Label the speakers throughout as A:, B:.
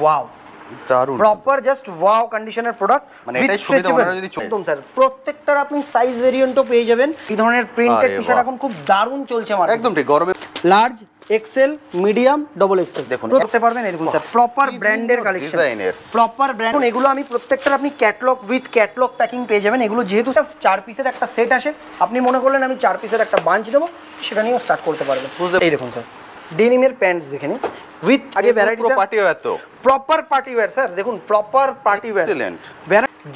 A: Wow,
B: দারুণ
A: proper just wow কন্ডিশনের product
B: মানে এটাই সুবিধা ওনারা যদি
A: একদম স্যার, প্রত্যেকটার আপনি সাইজ ভেরিয়েন্টও পেয়ে যাবেন। এই ধরনের প্রিন্টেড টি-শার্ট এখন খুব দারুণ চলছে মার্কেটে,
B: একদম ঠিক। গরমে
A: large, XL, medium, double XL
B: দেখুন
A: করতে পারবেন। এই দেখুন স্যার, প্রপার ব্র্যান্ডের কালেকশন, প্রপার ব্র্যান্ড। এগুলো আমি প্রত্যেকটার আপনি ক্যাটালগ উইথ ক্যাটালগ প্যাকিং পেয়ে যাবেন। এগুলো যেহেতু স্যার 4 পিসের একটা সেট আসে, আপনি মনে করলেন আমি 4 পিসের একটা বাঞ্চ দেবো, সেটা নিয়েও স্টার্ট করতে পারবেন। এই দেখুন স্যার, ডেনিমের প্যান্টস দেখে নিন উইথ আগে ভ্যারাইটিটা
B: পার্টি ওয়্যার, তো
A: প্রপার পার্টি ওয়্যার স্যার, দেখুন proper party wear,
B: excellent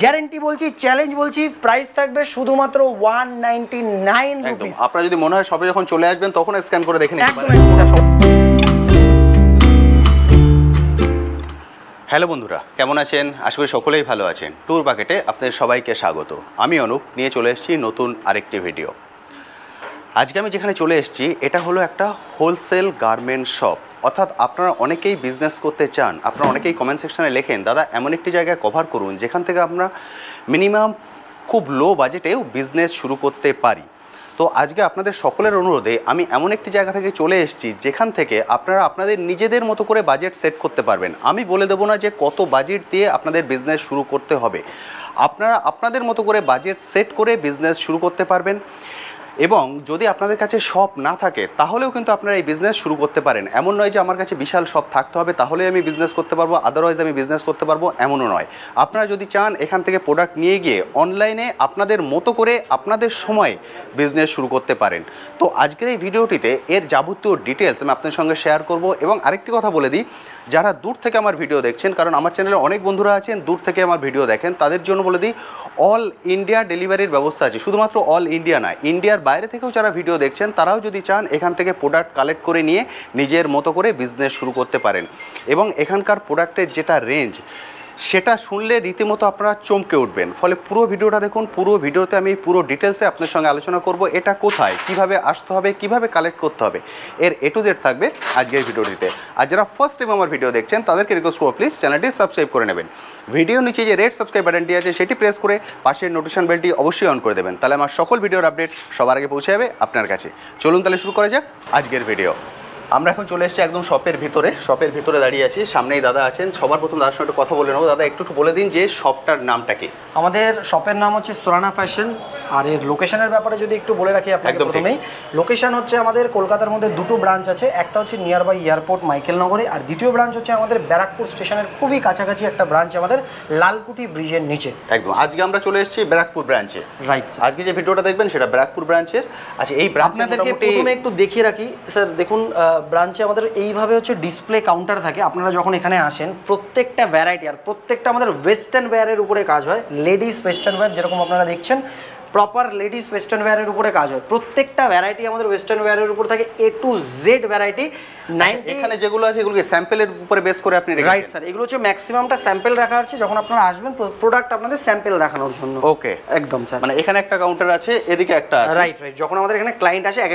A: guarantee বলছি, চ্যালেঞ্জ বলছি, প্রাইস থাকবে শুধুমাত্র 199 রুপিস।
B: আপনারা যদি মনে হয় সবে যখন চলে আসবেন তখন স্ক্যান করে দেখে নিতে পারেন। হ্যালো বন্ধুরা, কেমন আছেন? আশা করি সকলেই ভালো আছেন। ট্যুর বাকেটে আপনাদের সবাইকে স্বাগত। আমি অনুপ, নিয়ে চলে এসেছি নতুন আরেকটি ভিডিও। আজকে আমি যেখানে চলে এসেছি এটা হলো একটা হোলসেল গার্মেন্ট শপ। অর্থাৎ আপনারা অনেকেই বিজনেস করতে চান, আপনারা অনেকেই কমেন্ট সেকশনে লেখেন দাদা এমন একটি জায়গায় কভার করুন যেখান থেকে আমরা মিনিমাম খুব লো বাজেটেও বিজনেস শুরু করতে পারি। তো আজকে আপনাদের সকলের অনুরোধে আমি এমন একটি জায়গা থেকে চলে এসেছি যেখান থেকে আপনারা আপনাদের নিজেদের মতো করে বাজেট সেট করতে পারবেন। আমি বলে দেবো না যে কত বাজেট দিয়ে আপনাদের বিজনেস শুরু করতে হবে, আপনারা আপনাদের মতো করে বাজেট সেট করে বিজনেস শুরু করতে পারবেন। এবং যদি আপনাদের কাছে শপ না থাকে তাহলেও কিন্তু আপনারা এই বিজনেস শুরু করতে পারেন। এমন নয় যে আমার কাছে বিশাল শপ থাকতে হবে তাহলেই আমি বিজনেস করতে পারবো, আদারওয়াইজ আমি বিজনেস করতে পারবো, এমনও নয়। আপনারা যদি চান এখান থেকে প্রোডাক্ট নিয়ে গিয়ে অনলাইনে আপনাদের মতো করে আপনাদের সময়ে বিজনেস শুরু করতে পারেন। তো আজকের এই ভিডিওটিতে এর যাবতীয় ডিটেলস আমি আপনাদের সঙ্গে শেয়ার করব। এবং আরেকটি কথা বলে দিই, যারা দূর থেকে আমার ভিডিও দেখছেন, কারণ আমার চ্যানেলে অনেক বন্ধুরা আছেন দূর থেকে আমার ভিডিও দেখেন, তাদের জন্য বলে দিই অল ইন্ডিয়া ডেলিভারির ব্যবস্থা আছে। শুধুমাত্র অল ইন্ডিয়া নয়, ইন্ডিয়ার বাইরে থেকেও যারা ভিডিও দেখছেন তারাও যদি চান এখান থেকে প্রোডাক্ট কালেক্ট করে নিয়ে নিজের মতো করে বিজনেস শুরু করতে পারেন। এবং এখানকার প্রোডাক্টের যেটা রেঞ্জ সেটা শুনলে রীতিমতো আপনারা চমকে উঠবেন। ফলে পুরো ভিডিওটা দেখুন, পুরো ভিডিওতে আমি পুরো ডিটেলসে আপনার সঙ্গে আলোচনা করব এটা কোথায়, কিভাবে আসতে হবে, কিভাবে কালেক্ট করতে হবে, এর A to Z থাকবে আজকের ভিডিওটিতে। আর যারা ফার্স্ট টাইম আমার ভিডিও দেখছেন তাদেরকে রিকোয়েস্ট করব প্লিজ চ্যানেলটি সাবস্ক্রাইব করে নেবেন। ভিডিও নিচে যে রেড সাবস্ক্রাইব বাটনটি আছে সেটি প্রেস করে পাশের নোটিফিকেশন বেলটি অবশ্যই অন করে দেবেন, তাহলে আমার সকল ভিডিওর আপডেট সবার আগে পৌঁছে যাবে আপনার কাছে। চলুন তাহলে শুরু করা যাক আজকের ভিডিও। আমরা এখন চলে এসেছি একদম শপের ভিতরে দাঁড়িয়ে আছি। সামনেই দাদা আছেন, সবার প্রথম দাদার সঙ্গে একটু কথা বলে নেবো। দাদা একটু বলে দিন যে শপটার নামটা কি?
A: আমাদের শপের নাম হচ্ছে সোরানা ফ্যাশন। আর এর লোকেশনের ব্যাপারে যদি একটু বলে রাখি আপনাকে প্রথমেই, লোকেশন হচ্ছে আমাদের কলকাতার মধ্যে দুটো ব্রাঞ্চ আছে। একটা হচ্ছে নিয়ার বাই এয়ারপোর্ট মাইকেলনগরে, আর দ্বিতীয় ব্রাঞ্চ হচ্ছে আমাদের ব্যারাকপুর স্টেশনের খুবই কাছাকাছি একটা ব্রাঞ্চ আমাদের লালকুঠি ব্রিজের নিচে।
B: একদম, আজকে আমরা চলে এসেছি ব্যারাকপুর ব্রাঞ্চে।
A: রাইট,
B: আজকে যে ভিডিওটা দেখবেন সেটা ব্যারাকপুর ব্রাঞ্চের। আচ্ছা, এই ব্রাঞ্চে
A: আপনাদেরকে প্রথমে একটু দেখিয়ে রাখি স্যার। দেখুন, ব্রাঞ্চে আমাদের এইভাবে হচ্ছে ডিসপ্লে কাউন্টার থাকে। আপনারা যখন এখানে আসেন প্রত্যেকটা ভ্যারাইটি, আর প্রত্যেকটা আমাদের ওয়েস্টার্ন ওয়্যারের উপরে কাজ হয়। লেডিস ওয়েস্টার্ন ওয়্যার যেরকম আপনারা দেখছেন, প্রপার লেডিস ওয়েস্টার্ন ওয়্যারের উপরে কাজ হয়। প্রত্যেকটা ভ্যারাইটি আমাদের ওয়েস্টার্ন ওয়্যারের উপর থাকে, A to Z ভ্যারাইটি।
B: এখানে যেগুলো আছে এগুলোকে স্যাম্পলের উপরে বেস করে আপনি রেখেছেন?
A: রাইট স্যার, এগুলো হচ্ছে ম্যাক্সিমামটা স্যাম্পল রাখা আছে। যখন আপনারা আসবেন প্রোডাক্ট আপনাদের স্যাম্পল দেখানোর জন্য।
B: ওকে,
A: একদম স্যার।
B: মানে এখানে একটা কাউন্টার আছে, এদিকে একটা আছে।
A: রাইট। যখন আমাদের এখানে ক্লায়েন্ট আসে এক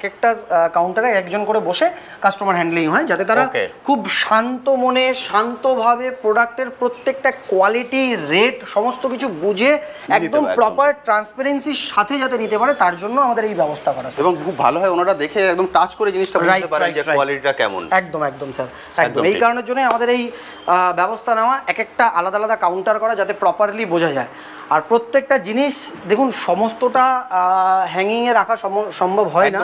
A: একটা কাউন্টারে একজন করে বসে কাস্টমার হ্যান্ডলিং হয়, যাতে তারা খুব শান্ত মনে শান্তভাবে প্রোডাক্টের প্রত্যেকটা কোয়ালিটি, রেট সমস্ত কিছু বুঝে একদম প্রপার ট্রান্সপারেন্সির সাথে যাতে নিতে পারে, তার জন্য আমাদের এই ব্যবস্থা করা।
B: এবং খুব ভালো হয় ওনারা দেখে একদম টাচ করে জিনিসটা বুঝতে পারেন যে কোয়ালিটিটা কেমন।
A: একদম স্যার, একদম। এই কারণের জন্য আমাদের এই ব্যবস্থা নেওয়া, এক একটা আলাদা আলাদা কাউন্টার করা যাতে প্রপারলি বোঝা যায়। আর প্রত্যেকটা জিনিস দেখুন সমস্তটা হ্যাঙ্গিংয়ে রাখা সম্ভব হয় না,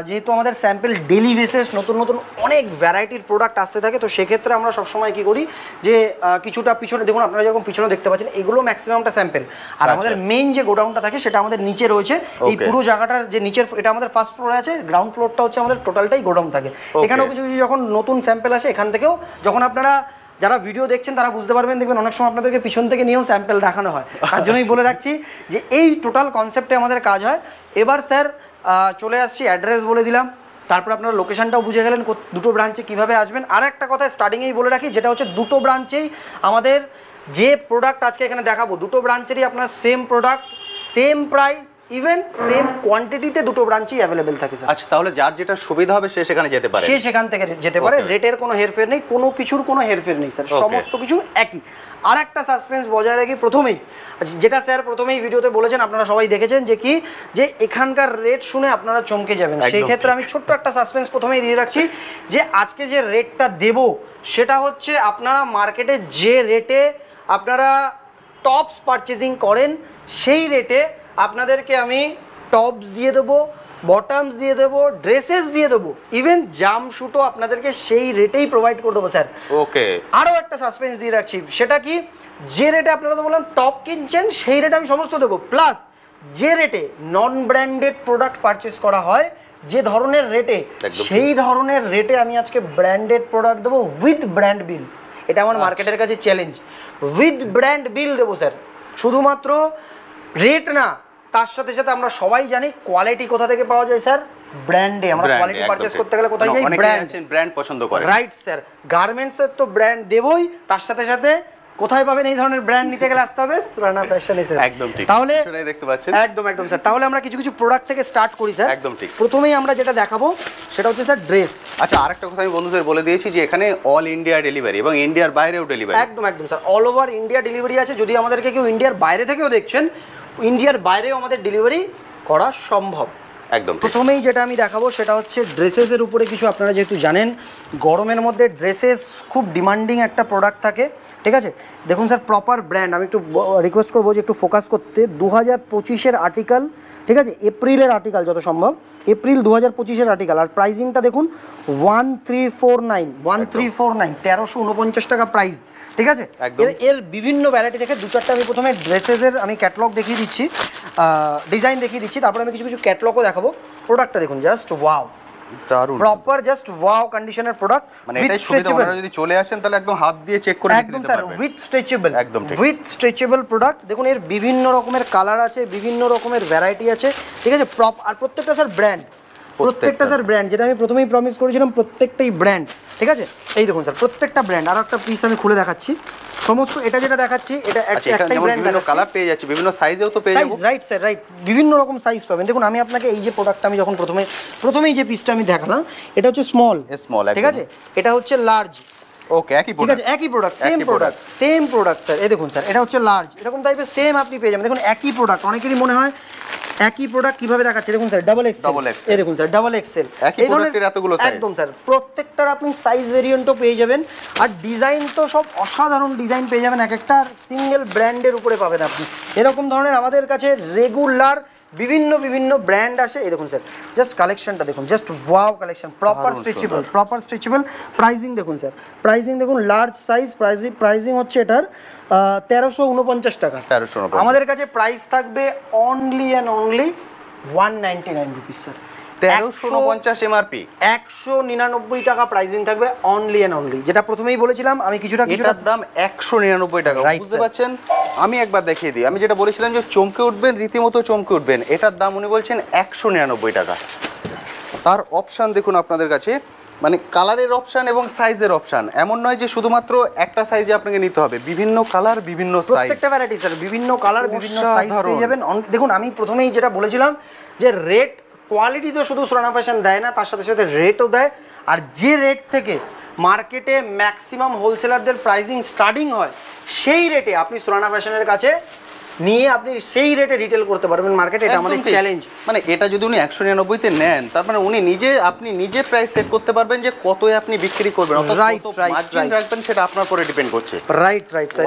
A: যেহেতু আমাদের স্যাম্পল ডেলি বেসিস নতুন নতুন অনেক ভ্যারাইটির প্রোডাক্ট আসতে থাকে। তো সেক্ষেত্রে আমরা সবসময় কী করি যে কিছুটা পিছনে দেখুন, আপনারা যখন পিছনে দেখতে পাচ্ছেন এগুলো ম্যাক্সিমামটা স্যাম্পল। আর আমাদের মেইন যে গোডাউনটা থাকে সেটা আমাদের নিচে রয়েছে। এই পুরো জায়গাটার যে নিচের, এটা আমাদের ফার্স্ট ফ্লোরে আছে, গ্রাউন্ড ফ্লোরটা হচ্ছে আমাদের টোটালটাই গোডাউন থাকে। এখানেও কিছু যখন নতুন স্যাম্পল আসে এখান থেকেও, যখন আপনারা যারা ভিডিও দেখছেন তারা বুঝতে পারবেন, দেখবেন অনেক সময় আপনাদেরকে পিছন থেকে নিয়েও স্যাম্পল দেখানো হয়। তার জন্যই বলে রাখছি যে এই টোটাল কনসেপ্টে আমাদের কাজ হয়। এবার স্যার চলে আসছি, অ্যাড্রেস বলে দিলাম, তারপর আপনারা লোকেশনটাও বুঝে গেলেন দুটো ব্রাঞ্চে কীভাবে আসবেন। আর একটা কথা স্টার্টিংয়েই বলে রাখি, যেটা হচ্ছে দুটো ব্রাঞ্চেই আমাদের যে প্রোডাক্ট আজকে এখানে দেখাবো, দুটো ব্রাঞ্চেরই আপনার same product, same price, even same কোয়ান্টিটিতে দুটো ব্রাঞ্চই অ্যাভেলেবেল থাকে স্যার।
B: আচ্ছা, তাহলে যার যেটা সুবিধা হবে সে সেখানে যেতে পারে,
A: সে সেখান থেকে যেতে পারে। রেটের কোনো হেরফের নেই, কোনো কিছুর কোনো হেরফের নেই স্যার, সমস্ত কিছু একই। আর একটা সাসপেন্স বজায় রাখি প্রথমেই, যেটা স্যার প্রথমেই ভিডিওতে বলেছেন, আপনারা সবাই দেখেছেন যে কি, যে এখানকার রেট শুনে আপনারা চমকে যাবেন। সেই ক্ষেত্রে আমি ছোট্ট একটা সাসপেন্স প্রথমেই দিয়ে রাখছি, যে আজকে যে রেটটা দেব সেটা হচ্ছে আপনারা মার্কেটে যে রেটে আপনারা টপস পারচেজিং করেন সেই রেটে আপনাদেরকে আমি টপস দিয়ে দেবো, বটমস দিয়ে দেবো, ড্রেসেস দিয়ে দেবো, ইভেন জাম্পশুটও আপনাদেরকে সেই রেটেই প্রোভাইড করে দেবো স্যার।
B: ওকে,
A: আরও একটা সাসপেন্স দিয়ে রাখছি, সেটা কি, যে রেটে আপনারা তো বললাম টপ কিনছেন সেই রেটে আমি সমস্ত দেবো, প্লাস যে রেটে নন ব্র্যান্ডেড প্রোডাক্ট পারচেস করা হয় যে ধরনের রেটে, সেই ধরনের রেটে আমি আজকে ব্র্যান্ডেড প্রোডাক্ট দেবো উইথ ব্র্যান্ড বিল। এটা আমার মার্কেটের কাছে চ্যালেঞ্জ, উইথ ব্র্যান্ড বিল দেবো স্যার। শুধুমাত্র রেট না, তার সাথে সাথে আমরা সবাই জানি কোয়ালিটি কোথা থেকে পাওয়া যায় স্যার, ব্র্যান্ডে। আমরা কোয়ালিটি পারচেজ করতে গেলে কোথায় যাই,
B: ব্র্যান্ড পছন্দ করে,
A: রাইট স্যার। গার্মেন্টসের তো ব্র্যান্ড দেবই, তার সাথে সাথে কোথায় পাবেন এই ধরনের ব্র্যান্ড নিতে গেলে আসতে হবে সুরানা ফ্যাশন এসে।
B: একদম ঠিক,
A: তাহলে
B: সেটাই দেখতে পাচ্ছেন,
A: একদম একদম স্যার। তাহলে আমরা কিছু কিছু প্রোডাক্ট থেকে স্টার্ট করি স্যার।
B: একদম ঠিক।
A: প্রথমেই আমরা যেটা দেখাবো সেটা হচ্ছে স্যার ড্রেস।
B: আচ্ছা, আরেকটা কথা আমি বন্ধুদের বলে দিয়েছি যে এখানে অল ইন্ডিয়া ডেলিভারি এবং ইন্ডিয়ার বাইরেও ডেলিভারি।
A: একদম একদম sir, all over India delivery আছে। যদি আমাদেরকে কেউ ইন্ডিয়ার বাইরে থেকেও দেখছেন, ইন্ডিয়ার বাইরেও আমাদের ডেলিভারি করা সম্ভব।
B: একদম।
A: প্রথমেই যেটা আমি দেখাবো সেটা হচ্ছে ড্রেসেসের উপরে কিছু। আপনারা যেহেতু জানেন গরমের মধ্যে ড্রেসেস খুব ডিমান্ডিং একটা প্রোডাক্ট থাকে, ঠিক আছে। দেখুন স্যার, প্রপার ব্র্যান্ড, আমি একটু রিকোয়েস্ট করবো যে একটু ফোকাস করতে। 2025-এর আর্টিকেল, ঠিক আছে, এপ্রিলের আর্টিকেল যত সম্ভব, এপ্রিল 2025-এর আর্টিকেল। আর প্রাইজিংটা দেখুন 1349, 1349 টাকা প্রাইস, ঠিক আছে। এর বিভিন্ন ভ্যারাইটি থেকে দু চারটা আমি প্রথমে ড্রেসেসের আমি ক্যাটলগ দেখিয়ে দিচ্ছি, ডিজাইন দেখিয়ে দিচ্ছি, তারপরে আমি কিছু কিছু ক্যাটলগও দেখাবো। প্রোডাক্টটা দেখুন, জাস্ট ওয়াও, দারুণ, প্রপার জাস্ট ওয়াও কন্ডিশনের প্রোডাক্ট।
B: মানে এটাই সুবিধা, আপনারা যদি চলে আসেন তাহলে একদম হাত দিয়ে চেক করে
A: একদম স্যার, উইথ স্ট্রেচেবল,
B: একদম ঠিক,
A: উইথ স্ট্রেচেবল প্রোডাক্ট। দেখুন এর বিভিন্ন রকমের কালার আছে, বিভিন্ন রকমের ভ্যারাইটি আছে, ঠিক আছে। আর প্রত্যেকটা স্যার ব্র্যান্ড, প্রত্যেকটা স্যার ব্র্যান্ড, যেটা আমি প্রথমেই প্রমিস করেছিলাম প্রত্যেকটাই ব্র্যান্ড, ঠিক আছে। এই দেখুন স্যার, প্রত্যেকটা ব্র্যান্ড। আর একটা পিস আমি খুলে দেখাচ্ছি সমস্ত। এটা যেটা দেখাচ্ছি এটা একটাই ব্র্যান্ড,
B: বিভিন্ন কালার পেয়ে যাচ্ছে, বিভিন্ন সাইজেও তো পেয়ে যাবো।
A: রাইট স্যার, রাইট, বিভিন্ন রকম সাইজ পাবেন। দেখুন আমি আপনাকে এই যে প্রোডাক্টটা আমি যখন প্রথমেই যে পিসটা আমি দেখালাম, এটা হচ্ছে স্মল, ঠিক আছে। এটা হচ্ছে লার্জ,
B: ওকে, একই প্রোডাক্ট,
A: ঠিক আছে, একই প্রোডাক্ট, সেম প্রোডাক্ট স্যার। এই দেখুন স্যার, এটা হচ্ছে লার্জ, এরকম টাইপের সেম আপনি পেয়ে যাবেন। দেখুন একই প্রোডাক্ট, অনেকেরই মনে হয় একই প্রোডাক্ট কিভাবে দেখাচ্ছে। দেখুন স্যার, ডাবল এক্সেল, এই দেখুন স্যার, ডাবল এক্সেল,
B: এই ধরনের এতগুলো সাইজ,
A: একদম স্যার। প্রত্যেকটার আপনি সাইজ ভেরিয়েন্টও পেয়ে যাবেন, আর ডিজাইন তো সব অসাধারণ ডিজাইন পেয়ে যাবেন। এক একটা সিঙ্গেল ব্র্যান্ডের উপরে পাবেন আপনি। এরকম ধরনের আমাদের কাছে রেগুলার বিভিন্ন ব্র্যান্ড আসে। এই দেখুন স্যার, জাস্ট কালেকশনটা দেখুন, just wow collection, proper stretchable. Pricing দেখুন স্যার, প্রাইজিং দেখুন, লার্জ সাইজ, প্রাইজিং হচ্ছে এটার 1349 টাকা। আমাদের কাছে প্রাইস থাকবে only and only 199 rupees sir.
B: 1349 MRP,
A: 199 টাকা প্রাইসিং থাকবে অনলি এন্ড অনলি। যেটা প্রথমেই বলেছিলাম আমি, কিছুটা
B: দাম 199 টাকা, বুঝতে পারছেন। আমি একবার দেখিয়ে দিই, আমি যেটা বলেছিলাম যে চমকে উঠবেন, রীতিমতো চমকে উঠবেন। এটার দাম উনি বলছেন 199 টাকা। তার অপশান দেখুন আপনাদের কাছে, মানে কালারের অপশান এবং সাইজের অপশান। এমন নয় যে শুধুমাত্র একটা সাইজে আপনাকে নিতে হবে, বিভিন্ন কালার, বিভিন্ন সাইজ,
A: প্রত্যেকটা ভ্যারাইটি স্যার, বিভিন্ন কালার, বিভিন্ন সাইজ পেয়ে যাবেন। দেখুন আমি প্রথমেই যেটা বলেছিলাম যে রেট, কোয়ালিটি তো শুধু সুরানা ফ্যাশন দেয় না, তার সাথে সাথে রেটও দেয়। আর যে রেট থেকে মার্কেটে ম্যাক্সিমাম হোলসেলারদের প্রাইসিং স্টার্টিং হয়, সেই রেটে আপনি সুরানা ফ্যাশনের কাছে নিয়ে আপনি সেই রেটে রিটেল করতে পারবেন মার্কেটে। এটা আমাদের চ্যালেঞ্জ।
B: মানে এটা যদি উনি 199-তে নেন, তার মানে উনি আপনি নিজে প্রাইস সেট করতে পারবেন যে কতই আপনি বিক্রি করবেন, মার্জিন রাখবেন, সেটা আপনার উপরে ডিপেন্ড করছে।
A: রাইট স্যার,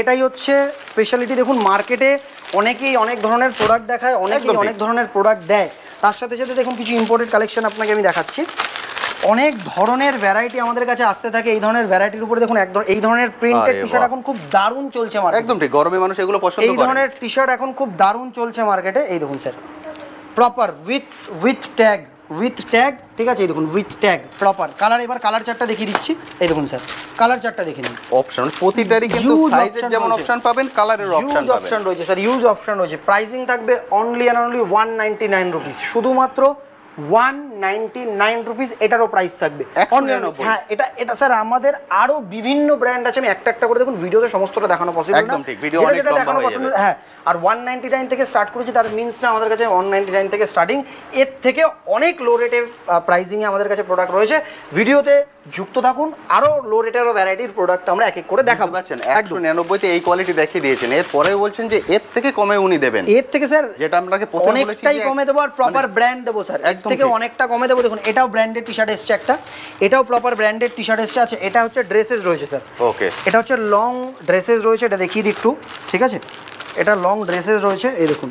A: এটাই হচ্ছে স্পেশালিটি। দেখুন মার্কেটে অনেকেই অনেক ধরনের প্রোডাক্ট দেখায়, অনেকেই অনেক ধরনের প্রোডাক্ট দেয়। তার সাথে সাথে দেখুন কিছু ইম্পোর্টেড কালেকশন আপনাকে আমি দেখাচ্ছি। অনেক ধরনের ভ্যারাইটি আমাদের কাছে আসতে থাকে। এই ধরনের ভ্যারাইটির উপরে দেখুন এই ধরনের প্রিন্টেড টি-শার্ট এখন খুব দারুণ চলছে মার্কেটে।
B: একদম ঠিক, গরমে মানুষ এগুলো পছন্দ করে।
A: এই ধরনের টি-শার্ট এখন খুব দারুণ চলছে মার্কেটে। এই দেখুন স্যার, প্রপার উইথ ট্যাগ, ঠিক আছে। এই দেখুন উইথ ট্যাগ, প্রপার কালার। এবার কালার চার্টটা দেখিয়ে দিচ্ছি। এই দেখুন স্যার, কালার চার্টটা দেখে নিন।
B: অপশন প্রতিটারই কিন্তু সাইজের যেমন অপশন পাবেন, কালারের অপশন
A: রয়েছে স্যার, ইউজ অপশন রয়েছে। প্রাইসিং থাকবে অনলি অ্যান্ড অনলি 199 রুপিস, শুধুমাত্র 199 রুপিস এটারও প্রাইস থাকবে।
B: 199
A: হ্যাঁ, এটা স্যার আমাদের আরো বিভিন্ন ব্র্যান্ড আছে, আমি একটা করে দেখুন ভিডিওতে সমস্তটা দেখানো পসিবল না,
B: একদম ঠিক, ভিডিও অনেক লম্বা হয়ে যাবে।
A: হ্যাঁ, আর 199 থেকে স্টার্ট করেছি, তার মিন্স না আমাদের কাছে 199 থেকে স্টার্টিং, এর থেকে অনেক লো রেটের প্রাইসিংয়ে আমাদের কাছে প্রোডাক্ট রয়েছে। ভিডিওতে যুক্ত থাকুন, আরো লো রেটেরও ভ্যারাইটির প্রোডাক্ট আমরা এক এক করে দেখাবো।
B: পাচ্ছেন 199 তে এই কোয়ালিটি দেখিয়ে দিয়েছেন, এর পরে বলছেন যে এর থেকে কমে উনি দেবেন।
A: এর থেকে স্যার
B: যেটা আপনাকে প্রথমে বলেছি
A: অনেকটাই কমে দেবো, আর প্রপার ব্র্যান্ড দেবো স্যার, এর থেকে অনেকটা কমে দেবো। দেখুন এটাও ব্র্যান্ডেড টি শার্ট এসছে একটা, এটাও প্রপার ব্র্যান্ডেড টি শার্ট এসছে। আছে এটা হচ্ছে ড্রেসেস রয়েছে স্যার,
B: ওকে,
A: এটা হচ্ছে লং ড্রেসেস রয়েছে, এটা দেখিয়ে দিই একটু, ঠিক আছে? এটা লং ড্রেসেস রয়েছে, এই দেখুন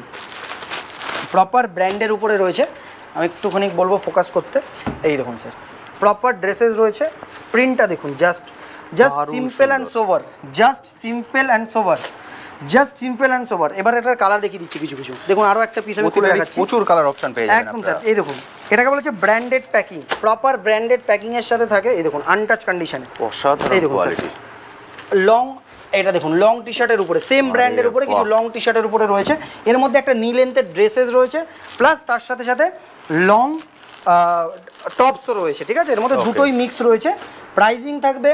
A: প্রপার ব্র্যান্ডের উপরে রয়েছে। আমি একটুখানি বলবো ফোকাস করতে, এই দেখুন স্যার প্রপার ড্রেসেস রয়েছে, প্রিন্টটা দেখুন, just simple and sober, just simple and sober, just simple and sober. এবার এটার কালার দেখিয়ে দিচ্ছি কিছু কিছু, দেখুন আরও একটা পিস আমি খুলে দেখাচ্ছি,
B: প্রচুর কালার অপশন পেয়ে যাবেন
A: একদম স্যার। এই দেখুন এটাকে বলা হচ্ছে branded packing, proper branded packing এর সাথে থাকে, এই দেখুন আনটাচ কন্ডিশনে,
B: অসাধারণ কোয়ালিটি।
A: লং, এটা দেখুন লং টি শার্টের উপরে, সেম ব্র্যান্ডের উপরে কিছু লং টি শার্টের উপরে রয়েছে, এর মধ্যে একটা নি লেন্থের ড্রেসেস রয়েছে, প্লাস তার সাথে সাথে লং টপসও রয়েছে, ঠিক আছে? এর মধ্যে দুটোই মিক্স রয়েছে। প্রাইজিং থাকবে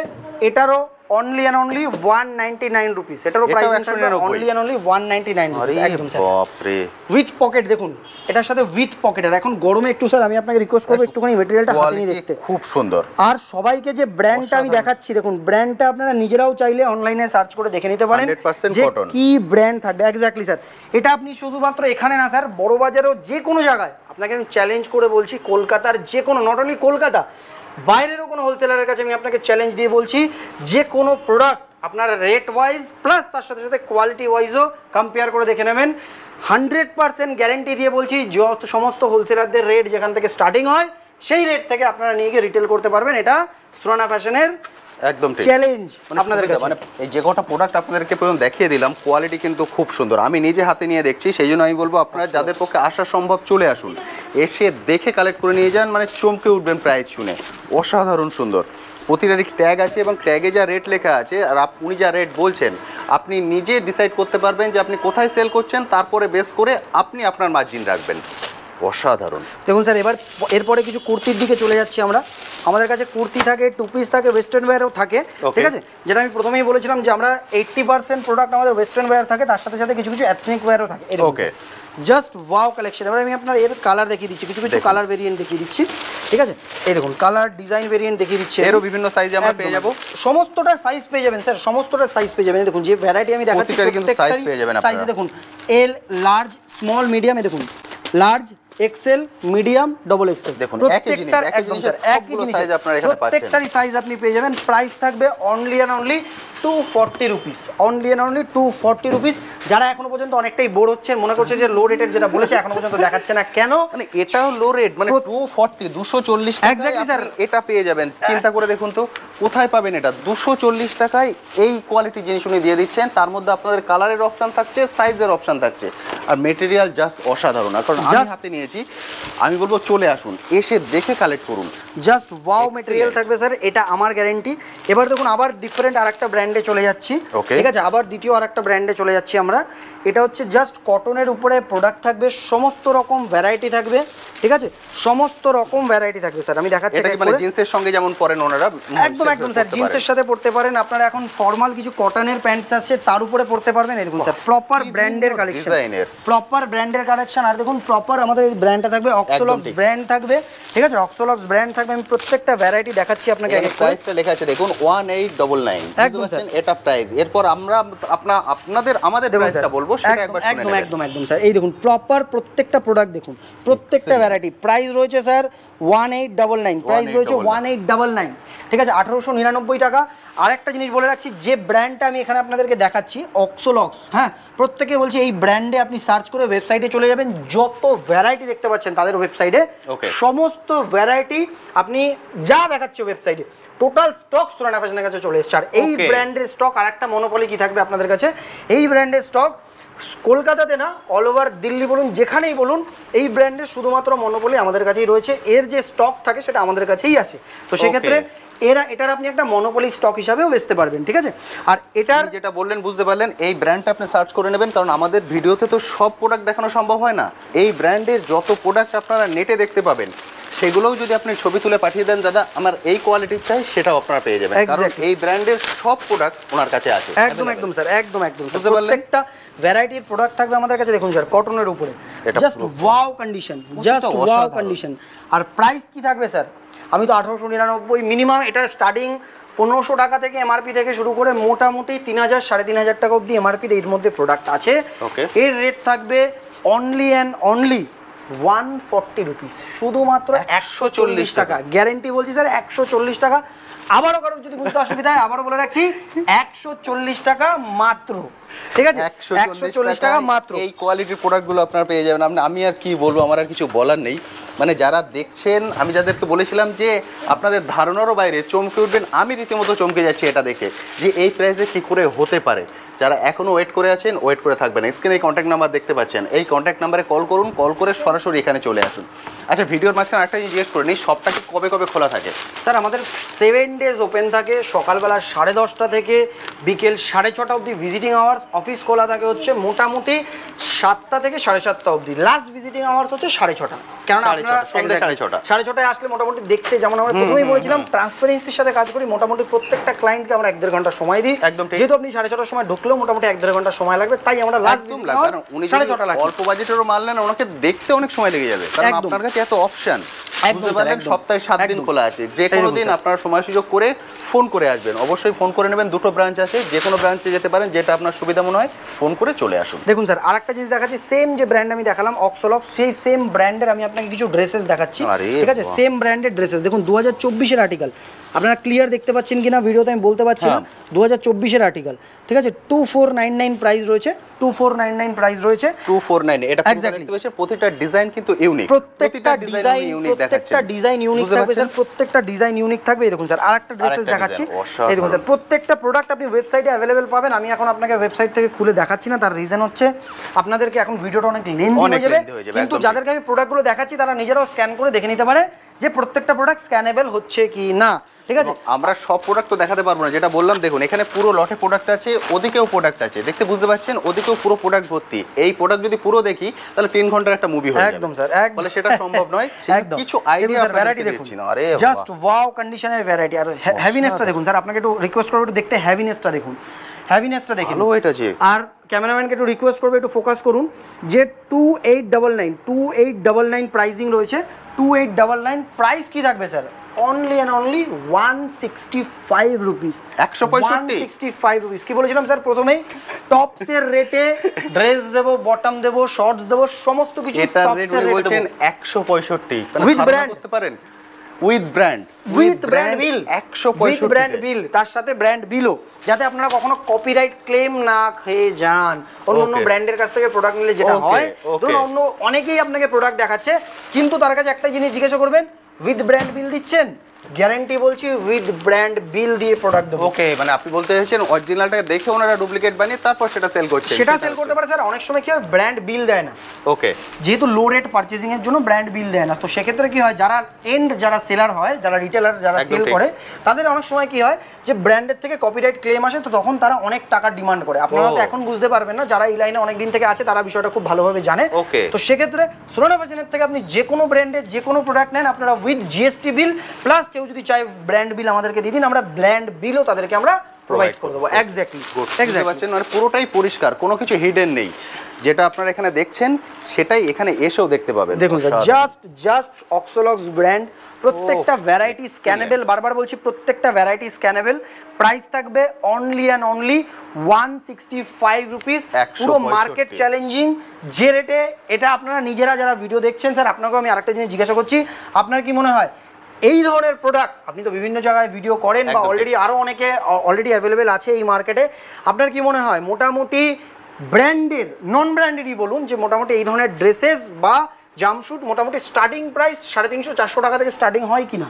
A: এটারও অনলি অ্যান্ড অনলি 199 রুপিস, এটারও প্রাইজিং থাকবে অনলি অ্যান্ড অনলি 199 রুপিস, একদম স্যার।
B: বাপরে,
A: উইথ পকেট দেখুন, এটার সাথে উইথ পকেট। আর এখন গরমে একটু স্যার আমি আপনাকে রিকোয়েস্ট করবো একটুখানি মেটেরিয়ালটা হাতে নিয়ে দেখতে,
B: খুব সুন্দর।
A: আর সবাইকে যে ব্র্যান্ডটা আমি দেখাচ্ছি, দেখুন ব্র্যান্ডটা আপনারা নিজেরাও চাইলে অনলাইনে সার্চ করে দেখে নিতে পারেন
B: 100%
A: যে
B: কটন,
A: কি ব্র্যান্ড থাকবে। এক্স্যাক্টলি স্যার, এটা আপনি শুধুমাত্র এখানে না স্যার, বড় বাজারেও যে কোনো জায়গায় আপনাকে আমি চ্যালেঞ্জ করে বলছি, কলকাতার যে কোনো, নট অনলি কলকাতা, বাইরেরও কোনো হোলসেলারের কাছে আমি আপনাকে চ্যালেঞ্জ দিয়ে বলছি, যে কোনো প্রোডাক্ট আপনার রেট ওয়াইজ প্লাস তার সাথে সাথে কোয়ালিটি ওয়াইজও কম্পেয়ার করে দেখে নেবেন। 100% গ্যারেন্টি দিয়ে বলছি, যত সমস্ত হোলসেলারদের রেট যেখান থেকে স্টার্টিং হয় সেই রেট থেকে আপনারা নিয়ে গিয়ে রিটেল করতে পারবেন। এটা সুরানা ফ্যাশনের
B: একদম ঠিক
A: চ্যালেঞ্জ আপনাদের কাছে।
B: মানে এই যে কটা প্রোডাক্ট আপনাদেরকে প্রথম দেখিয়ে দিলাম, কোয়ালিটি কিন্তু খুব সুন্দর, আমি নিজে হাতে নিয়ে দেখছি, সেই জন্য আমি বলবো আপনারা যাদের পক্ষে আসা সম্ভব চলে আসুন, এসে দেখে কালেক্ট করে নিয়ে যান, মানে চমকে উঠবেন প্রাইস শুনে, অসাধারণ সুন্দর। প্রতিটারই ট্যাগ আছে এবং ট্যাগে যা রেট লেখা আছে আর উনি যা রেট বলছেন, আপনি নিজে ডিসাইড করতে পারবেন যে আপনি কোথায় সেল করছেন, তারপরে বেস করে আপনি আপনার মার্জিন রাখবেন। অসাধারণ।
A: দেখুন স্যার, এবার এরপরে কিছু কুর্তির দিকে চলে যাচ্ছি আমরা। আমাদের কাছে কুর্তি থাকে, টু পিস থাকে, ওয়েস্টার্ন ওয়্যারও থাকে, ঠিক আছে? যেটা আমি প্রথমেই বলেছিলাম যে আমরা 80% প্রোডাক্ট আমাদের ওয়েস্টার্ন ওয়্যার থাকে, তার সাথে সাথে কিছু কিছু এথনিক ওয়্যারও থাকে।
B: ওকে,
A: জাস্ট ওয়াও কালেকশন। এবার আমি আপনার এর কালার দেখিয়ে দিচ্ছি, কিছু কিছু কালার ভেরিয়েন্ট দেখিয়ে দিচ্ছি, ঠিক আছে? এই দেখুন কালার ডিজাইন ভেরিয়েন্ট দেখিয়ে দিচ্ছি,
B: এরও বিভিন্ন সাইজে আমরা পেয়ে যাবো,
A: সমস্তটার সাইজ পেয়ে যাবেন স্যার, সমস্তটার সাইজ পেয়ে যাবেন। দেখুন যে ভ্যারাইটি আমি দেখাচ্ছি
B: সাইজ পেয়ে যাবেন আপনারা,
A: সাইজে দেখুন এল, লার্জ, স্মল, মিডিয়াম, দেখুন large, XL, medium, double XL,
B: দেখুন
A: প্রত্যেকটার একদম স্যার একই জিনিস
B: সাইজ আপনারা এখানে পাচ্ছেন,
A: প্রত্যেকটারই সাইজ আপনি পেয়ে যাবেন। প্রাইস থাকবে only and only 240 rupees, only and only 240 rupees. যারা এখনো পর্যন্ত অনেকটাই বোর হচ্ছে, মনে করছে যে লো রেটের যেটা বলেছে এখনো পর্যন্ত দেখাচ্ছে না কেন,
B: মানে এটাও লো রেট, মানে 240 240 টাকায় আপনি এটা পেয়ে যাবেন। চিন্তা করে দেখুন তো কোথায় পাবেন এটা, 240 টাকায় এই কোয়ালিটি জিনিস উনি দিয়ে দিচ্ছেন। তার মধ্যে আপনাদের কালারের অপশন থাকছে, সাইজের অপশন থাকছে, আর মেটেরিয়াল জাস্ট অসাধারণ। কারণ আমি হাতে নিয়েছি, আমি বলবো চলে আসুন, এসে দেখে কালেক্ট করুন,
A: জাস্ট ওয়াও মেটেরিয়াল থাকবে স্যার, এটা আমার গ্যারেন্টি। এবার দেখুন আবার ডিফারেন্ট আরেকটা ব্র্যান্ডে চলে যাচ্ছি, ঠিক আছে? আবার দ্বিতীয় আরেকটা ব্র্যান্ডে চলে যাচ্ছি আমরা। এটা হচ্ছে জাস্ট কটনের উপরে প্রোডাক্ট থাকবে, সমস্ত রকম ভ্যারাইটি থাকবে, ঠিক আছে? সমস্ত রকম ভ্যারাইটি থাকবে স্যার, আমি দেখাচ্ছি।
B: এটা মানে জিন্সের সঙ্গে যেমন পরেন ওনারা,
A: একদম একদম স্যার, জিন্সের সাথে পড়তে পারেন আপনারা। এখন ফর্মাল কিছু কটনের প্যান্টস আছে, তার উপরে পড়তে পারবেন। এই দেখুন স্যার প্রপার ব্র্যান্ডের কালেকশন, প্রপার ব্র্যান্ডের কালেকশন। আর দেখুন প্রপার আমাদের এই ব্র্যান্ডটা থাকবে, অক্সোলক্স ব্র্যান্ড থাকবে, ঠিক আছে? অক্সোলক্স ব্র্যান্ড থাকবে। আমি প্রত্যেকটা ভ্যারাইটি দেখাচ্ছি আপনাকে।
B: প্রাইসটা লেখা আছে দেখুন 1899, একদম এটা প্রাইস। এরপর আমরা আমাদের প্রাইসটা বলবো, সেটা একবার শুনে নেবেন।
A: একদম একদম স্যার, এই দেখুন প্রপার প্রত্যেকটা প্রোডাক্ট দেখুন, প্রত্যেকটা ভ্যারাইটি। প্রাইস রয়েছে স্যার 1899, প্রাইস রয়েছে 1899, ঠিক আছে? 1899 টাকা। আরেকটা জিনিস বলে রাখছি, যে ব্র্যান্ডটা আমি এখানে আপনাদেরকে দেখাচ্ছি অক্সোলক্স, হ্যাঁ, প্রত্যেকে বলছি এই ব্র্যান্ডে আপনি সার্চ করে ওয়েবসাইটে চলে যাবেন, যত ভ্যারাইটি দেখতে পাচ্ছেন তাদের ওয়েবসাইটে, সমস্ত ভ্যারাইটি আপনি যা দেখাচ্ছে ওয়েবসাইটে টোটাল স্টক সুরানা ফ্যাশনের কাছে চলে এসছে। আর এই ব্র্যান্ডের স্টক, আর একটা মনোপলি কি থাকবে আপনাদের কাছে, এই ব্র্যান্ডের স্টক কলকাতাতে না, অল ওভার দিল্লি বলুন, যেখানেই বলুন, এই ব্র্যান্ডের শুধুমাত্র মনোপলি আমাদের কাছেই রয়েছে। এর যে স্টক থাকে সেটা আমাদের কাছেই আসে। তো সেক্ষেত্রে এটার আপনি একটা মনোপলি স্টক হিসাবেও বেচতে পারবেন, ঠিক আছে। আর এটার
B: যেটা বললেন বুঝতে পারলেন, এই ব্র্যান্ডটা আপনি সার্চ করে নেবেন, কারণ আমাদের ভিডিওতে তো সব প্রোডাক্ট দেখানো সম্ভব হয় না। এই ব্র্যান্ডের যত প্রোডাক্ট আপনারা নেটে দেখতে পাবেন সেগুলোও যদি আপনি ছবি তুলে পাঠিয়ে দেন, দাদা আমার এই কোয়ালিটির চাই, সেটাও আপনারা পেয়ে যাবেন, কারণ এই ব্র্যান্ডের সব প্রোডাক্ট ওনার কাছে আছে।
A: একদম স্যার, একদম প্রত্যেকটা ভ্যারাইটির প্রোডাক্ট থাকবে আমাদের কাছে। দেখুন স্যার, কটনের উপরে just wow condition, just wow condition. আর প্রাইস কি থাকবে স্যার? আমি তো 1899 মিনিমাম, এটার স্টার্টিং 1500 টাকা থেকে এমআরপি থেকে শুরু করে মোটামুটি 3000 3,500 টাকা অবধি এমআরপির এর মধ্যে প্রোডাক্ট আছে। এর রেট থাকবে অনলি অ্যান্ড অনলি 140 রুপিস, শুধুমাত্র 140 টাকা। গ্যারেন্টি বলছি স্যার 140 টাকা। আবারও কারোর যদি বুঝতে অসুবিধা হয় আবারও বলে রাখছি, 140 টাকা মাত্র, ঠিক আছে? 140 টাকা মাত্র।
B: এই কোয়ালিটির প্রোডাক্টগুলো আপনারা পেয়ে যাবেন। আমি আর কি বলবো, আমার আর কিছু বলার নেই। মানে যারা দেখছেন, আমি যাদেরকে বলেছিলাম যে আপনাদের ধারণারও বাইরে চমকে উঠবেন, আমি রীতিমতো চমকে যাচ্ছি এটা দেখে যে এই প্রাইসে কী করে হতে পারে। যারা এখনও ওয়েট করে আছেন, ওয়েট করে থাকবেন। স্ক্রিনে এই কন্ট্যাক্ট নাম্বার দেখতে পাচ্ছেন, এই কন্ট্যাক্ট নাম্বারে কল করুন, কল করে সরাসরি এখানে চলে আসুন। আচ্ছা, ভিডিওর মাঝখানে একটা জিনিস জিজ্ঞেস করে নিই, শপটাকে কবে কবে খোলা থাকে?
A: স্যার আমাদের 7 ডেজ ওপেন থাকে, সকালবেলা 10:30 থেকে বিকেল 6:30 অবধি ভিজিটিং আওয়ার্স। অফিস খোলা থাকে হচ্ছে মোটামুটি 7টা থেকে 7:30 অবধি। লাস্ট ভিজিটিং আওয়ার্স হচ্ছে 6:30, কারণ আপনারা 6:30 আসলে মোটামুটি দেখতে, যেমন আমরা প্রথমেই বলেছিলাম, ট্রান্সপারেন্সির সাথে কাজ করি। মোটামুটি প্রত্যেকটা ক্লায়েন্টকে আমরা 1-1.5 ঘন্টা সময় দিই। যেহেতু আপনি 6:30 সময় ঢুকলেও মোটামুটি 1-1.5 ঘন্টা সময় লাগবে, তাই আমরা লাস্ট 6:30 লাগবে।
B: অল্প বাজেটেরও মাল নেন, ওনাকে দেখতে অনেক সময় লেগে যাবে, কারণ আপনার কাছে এত অপশন। সপ্তাহে 7 দিন খোলা আছে, যে কোনো দিন আপনারা সময় সুযোগ করে ফোন করে আসবেন। অবশ্যই ফোন করে নেবেন, 2টো ব্রাঞ্চ আছে, যে কোনো ব্রাঞ্চে যেতে পারেন, যেটা আপনার সুবিধা মনে হয় ফোন করে চলে আসুন।
A: দেখুন স্যার, আরেকটা জিনিস দেখাচ্ছি, সেম যে ব্র্যান্ড আমি দেখালাম অক্সলক্স, সেই সেম ব্র্যান্ডের আমি আপনাকে কিছু ড্রেসেস দেখাচ্ছি, ঠিক আছে? সেম ব্র্যান্ডের ড্রেসেস দেখুন, 2024-এর আর্টিকেল। আপনারা ক্লিয়ার দেখতে পাচ্ছেন কিনা ভিডিওতে আমি বলতে পারছি না। 2024-এর আর্টিকেল, ঠিক আছে? 2499 প্রাইস রয়েছে, 2499 প্রাইস রয়েছে,
B: 2499। এটা দেখতে পাচ্ছেন প্রত্যেকটা ডিজাইন কিন্তু ইউনিক,
A: প্রত্যেকটা ডিজাইন ইউনিক থাকবে স্যার, প্রত্যেকটা ডিজাইন ইউনিক থাকবে। দেখুন স্যার, আরেকটা ড্রেসেস দেখাচ্ছি, এই দেখুন স্যার, প্রত্যেকটা প্রোডাক্ট আপনি ওয়েবসাইটে অ্যাভেলেবেল পাবেন। আমি এখন আপনাকে ওয়েবসাইট থেকে খুলে দেখাচ্ছি না, তার রিজন হচ্ছে আপনাদেরকে এখন ভিডিওটা অনেক লেন্থি হয়ে যাবে। কিন্তু যাদেরকে আমি প্রোডাক্টগুলো দেখাচ্ছি তারা নিজেরাও স্ক্যান করে দেখে নিতে পারে যে প্রত্যেকটা প্রোডাক্ট স্ক্যানেবল হচ্ছে কি না, ঠিক আছে?
B: আমরা সব প্রোডাক্ট তো দেখাতে পারবো না, যেটা বললাম দেখুন এখানে পুরো লটে প্রোডাক্ট আছে, ওদিকেও প্রোডাক্ট আছে, দেখতে বুঝতে পাচ্ছেন, ওদিকেও পুরো প্রোডাক্ট ভর্তি। এই প্রোডাক্ট যদি পুরো দেখি তাহলে 3 ঘন্টার একটা মুভি হয়ে যাবে।
A: একদম স্যার,
B: বলে সেটা সম্ভব নয়। কিছু আইডিয়া
A: ভ্যারাইটি দেখুন, আরে জাস্ট ওয়াও কন্ডিশনের ভ্যারাইটি। আর হেভিনেসটা দেখুন স্যার, আপনাকে একটু রিকোয়েস্ট করব একটু দেখতে, হেভিনেসটা দেখুন, হেভিনেসটা দেখুন,
B: ভালো ওয়েট আছে।
A: আর ক্যামেরাম্যানকে একটু রিকোয়েস্ট করবে একটু ফোকাস করুন যে 2899 প্রাইসিং রয়েছে। 2899 প্রাইস কি থাকবে sir? Only and only 165 rupees, 165 rupees. কি বলেছিলাম স্যার প্রথমেই? টপসের রেটে ড্রেস দেবো, বটম দেবো, শর্টস দেবো, সমস্ত কিছু টপসের রেটে বলছেন
B: 165
A: উইথ ব্র্যান্ড
B: করতে পারেন, উইথ ব্র্যান্ড
A: বিল, 165 ব্র্যান্ড বিল, তার সাথে ব্র্যান্ড বিলও, যাতে আপনারা কখনো কপিরাইট ক্লেম না খেয়ে যান। অন্য ব্র্যান্ডের কাছ থেকে প্রোডাক্ট নিলে যেটা হয়, ধরুন অন্য অনেকেই আপনাকে প্রোডাক্ট দেখাচ্ছে, কিন্তু তার কাছে একটা জিনিস জিজ্ঞাসা করবেন, উইথ ব্র্যান্ড বিল দিচ্ছেন? গ্যারান্টি বলছি উইথ ব্র্যান্ড বিল দিয়ে প্রোডাক্ট দেবো।
B: ওকে, মানে আপনি বলতে চাইছেন অরিজিনালটাকে দেখে ওনারা ডুপ্লিকেট বানিয়ে তারপর সেটা সেল করছে?
A: সেটা সেল করতে পারে স্যার। অনেক সময় কি হয়, ব্র্যান্ড বিল দেয় না।
B: ওকে,
A: যেহেতু লো রেট পারচেজিং এর জন্য ব্র্যান্ড বিল দেয় না, তো সেক্ষেত্রে কি হয়, যারা যারা সেলার হয়, যারা রিটেলার, যারা সেল করে, তাদের অনেক সময় কি হয় যে ব্র্যান্ডের থেকে কপিরাইট ক্লেম আসে, তো তখন তারা অনেক টাকা ডিমান্ড করে। আপনারা তো এখন বুঝতে পারবেন না, যারা এই লাইনে অনেক দিন থেকে আছে তারা বিষয়টা খুব ভালোভাবে জানে। তো সেক্ষেত্রে সোনানা ফ্যাশনের থেকে আপনি যে কোনো ব্র্যান্ডের যে কোনো প্রোডাক্ট নেন, আপনারা উইথ জিএসটি বিল প্লাস কেউ যদি চায় ব্র্যান্ড বিল আমাদেরকে দিয়ে দিন, আমরা ব্র্যান্ড বিলও তাদেরকে আমরা প্রোভাইড করে দেবো। এক্স্যাক্টলি,
B: পাচ্ছেন, মানে পুরোটাই পরিষ্কার, কোনো কিছু হিডেন নেই। যেটা আপনারা এখানে দেখছেন সেটাই এখানে এসেও দেখতে পাবেন।
A: দেখুন জাস্ট অক্সলক্স ব্র্যান্ড, প্রত্যেকটা ভ্যারাইটি স্ক্যানেবল, বারবার বলছি প্রত্যেকটা ভ্যারাইটি স্ক্যানেবল। প্রাইস থাকবে অনলি অ্যান্ড অনলি 165 রুপিস, পুরো মার্কেট চ্যালেঞ্জিং যে রেটে। এটা আপনারা নিজেরা যারা ভিডিও দেখছেন, স্যার আপনাকেও আমি আরেকটা জিনিস জিজ্ঞাসা করছি, আপনার কি মনে হয় এই ধরনের প্রোডাক্ট, আপনি তো বিভিন্ন জায়গায় ভিডিও করেন বা অলরেডি আরও অনেকে অলরেডি অ্যাভেলেবেল আছে এই মার্কেটে, আপনার কি মনে হয় মোটামুটি ব্র্যান্ডের, নন ব্র্যান্ডেরই বলুন, যে মোটামুটি এই ধরনের ড্রেসেস বা জাম্পস্যুট মোটামুটি স্টার্টিং প্রাইস 350-400 টাকা থেকে স্টার্টিং হয় কিনা?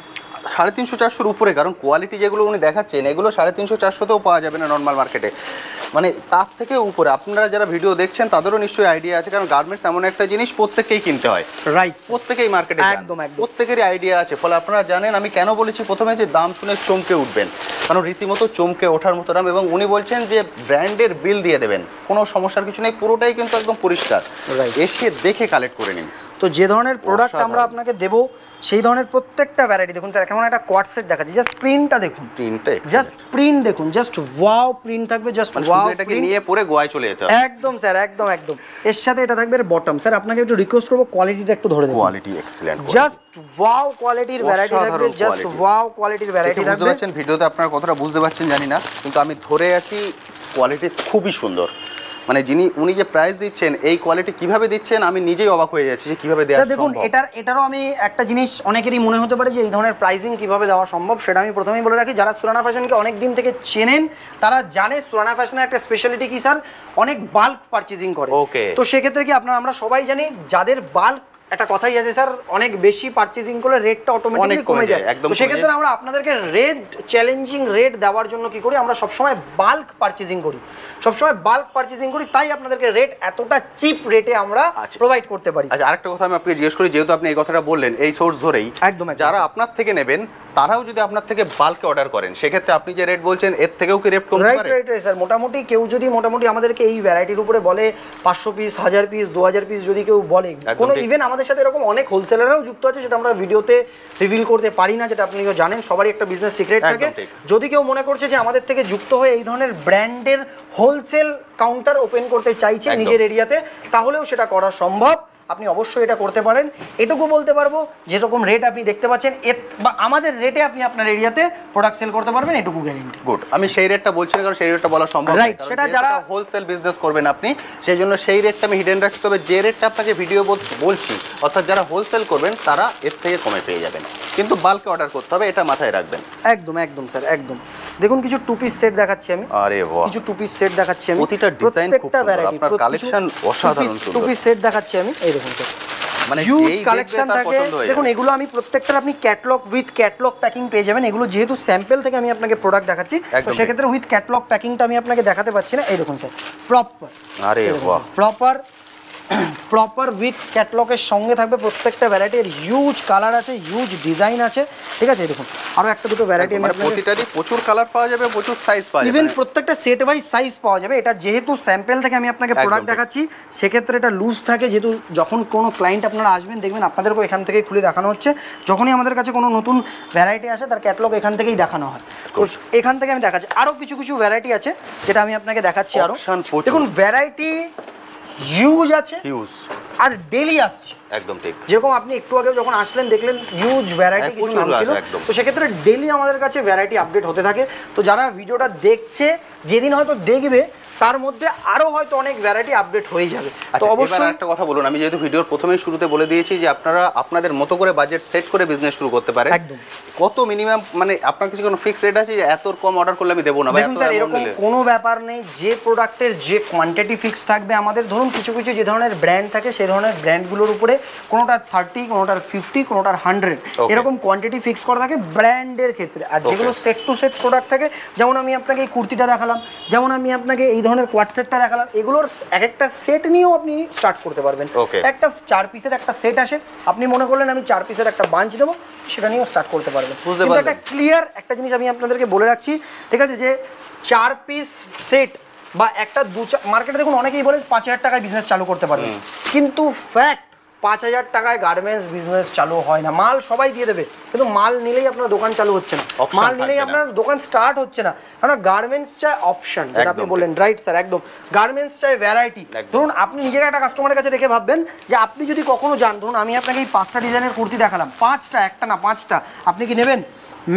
B: 350-400 উপরে, কারণ কোয়ালিটি যেগুলো উনি দেখাচ্ছেন এগুলো 350-400তেও পাওয়া যাবে না নর্মাল মার্কেটে। মানে তার থেকে উপরে আপনারা যারা ভিডিও দেখছেন তাদেরও নিশ্চয়ই আইডিয়া আছে, কারণ গার্মেন্টস এমন একটা জিনিস প্রত্যেককেই কিনতে হয়,
A: রাইট,
B: প্রত্যেকেই মার্কেটে
A: একদম একদম
B: প্রত্যেকেরই আইডিয়া আছে। ফলে আপনারা জানেন আমি কেন বলেছি প্রথমে যে দাম শুনে চমকে উঠবেন, কারণ রীতিমতো চমকে ওঠার মতো দাম। এবং উনি বলছেন যে ব্র্যান্ডের বিল দিয়ে দেবেন, কোনো সমস্যার কিছু নেই, পুরোটাই কিন্তু একদম পরিষ্কার, এসে দেখে কালেক্ট করে নিন।
A: তো যে ধরনের প্রোডাক্ট আমরা আপনাকে দেবো সেই ধরনের প্রত্যেকটা ভ্যারাইটি দেখুন স্যার, কেমন একটা কোয়াড সেট দেখাচ্ছি, জাস্ট প্রিন্টটা দেখুন, জাস্ট প্রিন্ট দেখুন, জাস্ট ওয়াও প্রিন্ট থাকবে, জাস্ট ওয়াও,
B: এটাকে নিয়ে পরে গোয়ায় চলে যেতে হবে।
A: একদম স্যার, একদম একদম। এর সাথে এটা থাকবে বটম। স্যার আপনাকে একটু রিকোয়েস্ট করবো কোয়ালিটিটা একটু ধরে দেখুন,
B: কোয়ালিটি এক্সিলেন্ট,
A: জাস্ট ওয়াও কোয়ালিটির ভ্যারাইটি থাকবে, জাস্ট ওয়াও কোয়ালিটির ভ্যারাইটি থাকবে।
B: বুঝতে পারছেন ভিডিওতে আপনারা কতটা বুঝতে পারছেন জানি না, কিন্তু আমি ধরে আছি কোয়ালিটি খুবই সুন্দর। মানে উনি যে প্রাইস দিচ্ছেন, এই কোয়ালিটি কিভাবে দিচ্ছেন আমি নিজেই অবাক হয়ে যাচ্ছি যে কিভাবে দেওয়া সম্ভব।
A: দেখুন এটারও আমি একটা জিনিস অনেকেরই মনে হতে পারে যে এই ধরনের প্রাইসিং কিভাবে দেওয়া সম্ভব, সেটা আমি প্রথমেই বলে রাখি, যারা সুরানা ফ্যাশনকে অনেক দিন থেকে চেনেন তারা জানে সুরানা ফ্যাশনের একটা স্পেশালিটি কি স্যার, অনেক বাল্ক পারচেজিং করে।
B: ওকে,
A: তো সেক্ষেত্রে কি আমরা সবাই জানি যাদের বাল্ক, একটা কথাই আছে স্যার, অনেক বেশি পারচেজিং করলে রেটটা অটোমেটিক্যালি কমে যায়। তো সেক্ষেত্রে আমরা আপনাদেরকে রেট চ্যালেঞ্জিং রেট দেওয়ার জন্য কি করি, আমরা সবসময় বাল্ক পারচেজিং করি, সবসময় বাল্ক পারচেজিং করি, তাই আপনাদেরকে রেট এতটা চিপ রেটে আমরা প্রোভাইড করতে পারি।
B: আচ্ছা, আরেকটা কথা আমি আপনাকে জিজ্ঞেস করি, যেহেতু আপনি এই কথাটা বললেন, এই সোর্স ধরেই
A: একদম
B: যারা আপনার থেকে নেবেন তারাও যদি আপনার থেকে বাল্কে অর্ডার করেন, সেক্ষেত্রে আপনি যে রেট বলছেন এর থেকেও কি রেট কমতে পারে?
A: রাইট স্যার, মোটামুটি কেউ যদি মোটামুটি আমাদেরকে এই ভ্যারাইটির উপরে বলে 500 পিস, 1000 পিস, 2000 পিস যদি কেউ বলে, কোনো ইভেন আমাদের সাথে এরকম অনেক হোলসেলাররাও যুক্ত আছে, সেটা আমরা ভিডিওতে রিভিল করতে পারি না, যেটা আপনিও জানেন, সবারই একটা বিজনেস সিক্রেট থাকে। যদি কেউ মনে করছে যে আমাদের থেকে যুক্ত হয়ে এই ধরনের ব্র্যান্ডের হোলসেল কাউন্টার ওপেন করতে চাইছে নিজের এরিয়াতে, তাহলেও সেটা করা সম্ভব, আপনি অবশ্যই এটা করতে পারেন। এটুকু বলতে পারবো, যেরকম রেট আপনি দেখতে পাচ্ছেন বা আমাদের রেটে আপনি আপনার এরিয়াতে প্রোডাক্ট সেল করতে পারবেন, এটুকু গ্যারান্টি।
B: গুড, আমি সেই রেটটা বলছি না, কারণ সেই রেটটা বলা সম্ভব
A: রাইট, সেটা যারা
B: হোলসেল বিজনেস করবেন আপনি, সেই জন্য সেই রেটটা আমি হিডেন রাখতে হবে। যে রেটটা আপনাকে ভিডিও বলছি, অর্থাৎ যারা হোলসেল করবেন তারা এর থেকে কমে পেয়ে যাবেন, কিন্তু বাল্কে অর্ডার করতে হবে, এটা মাথায় রাখবেন।
A: একদম একদম স্যার, একদম। দেখুন কিছু টু পিস সেট দেখাচ্ছি আমি,
B: আরে বাহ,
A: কিছু টু পিস সেট দেখাচ্ছি আমি,
B: প্রতিটা ডিজাইন খুব সুন্দর, আপনার কালেকশন অসাধারণ সুন্দর।
A: টু পিস সেট দেখাচ্ছি আমি, এই দেখুন স্যার, মানে হিউজ কালেকশন থাকে। দেখুন এগুলো আমি প্রত্যেকটার আপনি ক্যাটালগ উইথ ক্যাটালগ প্যাকিং পেয়ে যাবেন। এগুলো যেহেতু স্যাম্পল থেকে আমি আপনাকে প্রোডাক্ট দেখাচ্ছি, তো সেক্ষেত্রে উইথ ক্যাটালগ প্যাকিংটা আমি আপনাকে দেখাতে পাচ্ছি না। এই দেখুন স্যার, প্রপার,
B: আরে বাহ,
A: প্রপার উইথ ক্যাটালগের সঙ্গে থাকবে প্রত্যেকটা ভ্যারাইটির, হিউজ কালার আছে, হিউজ ডিজাইন আছে, ঠিক আছে। দেখুন আরো একটা দুটো ভ্যারাইটি আমি
B: প্রতিটারই প্রচুর কালার পাওয়া যাবে, প্রচুর সাইজ পাওয়া যাবে,
A: ইভেন প্রত্যেকটা সেট ওয়াইজ সাইজ পাওয়া যাবে। এটা যেহেতু স্যাম্পল থেকে আমি আপনাকে প্রোডাক্ট দেখাচ্ছি, সেক্ষেত্রে এটা লুজ থাকে, যেহেতু যখন কোনো ক্লায়েন্ট আপনারা আসবেন দেখবেন আপনাদেরকেও এখান থেকেই খুলে দেখানো হচ্ছে। যখনই আমাদের কাছে কোনো নতুন ভ্যারাইটি আসে তার ক্যাটালগ এখান থেকেই দেখানো হয়। তো এখান থেকে আমি দেখাচ্ছি আরও কিছু কিছু ভ্যারাইটি আছে, যেটা আমি আপনাকে দেখাচ্ছি আরও। দেখুন ভ্যারাইটি হিউজ আছে, হিউজ, আর ডেলি আসছে,
B: একদম ঠিক।
A: যেরকম আপনি একটু আগে যখন আসলেন দেখলেন হিউজ ভ্যারাইটি কিছু নাম ছিল, তো সেক্ষেত্রে ডেলি আমাদের কাছে ভ্যারাইটি আপডেট হতে থাকে। তো যারা ভিডিওটা দেখছে, যেদিন হয়তো দেখবে তার মধ্যে আরো হয়তো অনেক ভ্যারাইটি আপডেট হয়ে যাবে। তো অবশ্যই
B: একটা কথা বলুন, আমি যেহেতু ভিডিওর প্রথমেই শুরুতে বলে দিয়েছি যে আপনারা আপনাদের মতো করে বাজেট সেট করে বিজনেস শুরু করতে পারেন।
A: একদম।
B: কত মিনিমাম, মানে আপনার কিছু কোনো ফিক্স রেট আছে যে এত কম অর্ডার করলে আমি দেবো না?
A: দেখুন স্যার, এরকম কোনো ব্যাপার নেই, যে প্রোডাক্টের যে কোয়ান্টিটি ফিক্স থাকবে আমাদের। ধরুন কিছু কিছু যে ধরনের ব্র্যান্ড থাকে, সেই ধরনের ব্র্যান্ডগুলোর উপরে কোনোটার 30, কোনোটার 50, কোনোটার 100 এরকম কোয়ান্টিটি ফিক্স করা থাকে ব্র্যান্ডের ক্ষেত্রে। আর যেগুলো সেট টু সেট প্রোডাক্ট থাকে, যেমন আমি আপনাকে এই কুর্তিটা দেখালাম, যেমন আমি আপনাকে এই ধরনের কোয়াড সেটটা দেখালাম, এগুলোর এক একটা সেট নিয়েও আপনি স্টার্ট করতে পারবেন। একটা 4 পিসের একটা সেট আসে, আপনি মনে করলেন আমি 4 পিসের একটা বাঞ্চ দেবো, সেটা নিয়েও স্টার্ট করতে পারবেন। কিন্তু একটা ক্লিয়ার একটা জিনিস আমি আপনাদেরকে বলে রাখছি, ঠিক আছে, যে 4 পিস সেট বা একটা মার্কেটে দেখুন অনেকেই বলে 5000 টাকায় বিজনেস চালু করতে পারবেন, কিন্তু ফ্যাক্ট 5000 টাকায় গার্মেন্টস বিজনেস চালু হয় না। মাল সবাই দিয়ে দেবে, কিন্তু মাল নিলেই আপনার দোকান চালু হচ্ছে না, মাল নিলেই আপনার দোকান স্টার্ট হচ্ছে না। কারণ গার্মেন্টস চাই অপশন, যেটা আপনি বললেন, রাইট স্যার, একদম। গার্মেন্টস চাই ভ্যারাইটি। ধরুন আপনি নিজের একটা কাস্টমারের কাছে রেখে ভাববেন যে আপনি যদি কখনো যান, ধরুন আমি আপনাকে এই 5টা ডিজাইনের কুর্তি দেখালাম, 5টা, একটা না 5টা, আপনি কি নেবেন?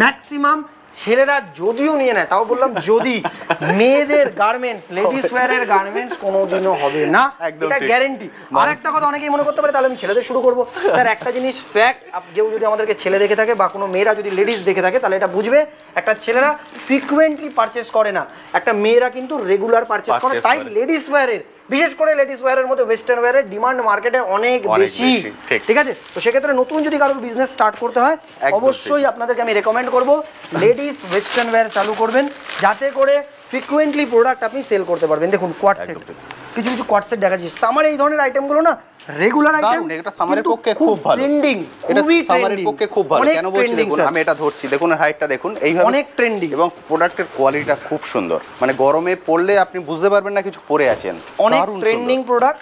A: ম্যাক্সিমাম ছেলেরা যদিও নিয়ে নেয়, তাও বললাম যদি, মেয়েদের গার্মেন্টস, লেডিস ওয়্যারের গার্মেন্টস কোনোদিনও হবে না, এটা গ্যারেন্টি। আর একটা কথা অনেকেই মনে করতে পারে তাহলে আমি ছেলেদের শুরু করবো। স্যার একটা জিনিস ফ্যাক্ট, কেউ যদি আমাদেরকে ছেলে দেখে থাকে বা কোনো মেয়েরা যদি লেডিস দেখে থাকে, তাহলে এটা বুঝবে একটা ছেলেরা ফ্রিকুয়েন্টলি পারচেস করে না, একটা মেয়েরা কিন্তু রেগুলার পারচেস করে। তাই লেডিস ওয়্যারের, বিশেষ করে লেডিস ওয়্যারের মধ্যে ওয়েস্টার্ন ওয়্যারের ডিমান্ড মার্কেটে অনেক বেশি, ঠিক আছে। তো সেক্ষেত্রে নতুন যদি কারোর বিজনেস স্টার্ট করতে হয়, অবশ্যই আপনাদেরকে আমি রেকমেন্ড করবো লেডিস ওয়েস্টার্ন ওয়্যার চালু করবেন, যাতে করে ফ্রিকুয়েন্টলি প্রোডাক্ট আপনি সেল করতে পারবেন। দেখুন কোয়াড সেট, কিছু কিছু কোয়াড সেট দেখাচ্ছি। সামার এই ধরনের আইটেমগুলো না রেগুলার আইটেম,
B: এটা সামারের পক্ষে খুব ভালো,
A: ট্রেন্ডিং,
B: এটা
A: খুবই
B: সামারের পক্ষে খুব ভালো। কেন বলছি দেখুন, আমি এটা ধরছি, দেখুন হাইটটা দেখুন, এইভাবে
A: অনেক ট্রেন্ডিং
B: এবং প্রোডাক্টের কোয়ালিটিটা খুব সুন্দর, মানে গরমে পড়লে আপনি বুঝতে পারবেন না কিছু পরে আছেন।
A: অনেক ট্রেন্ডিং প্রোডাক্ট,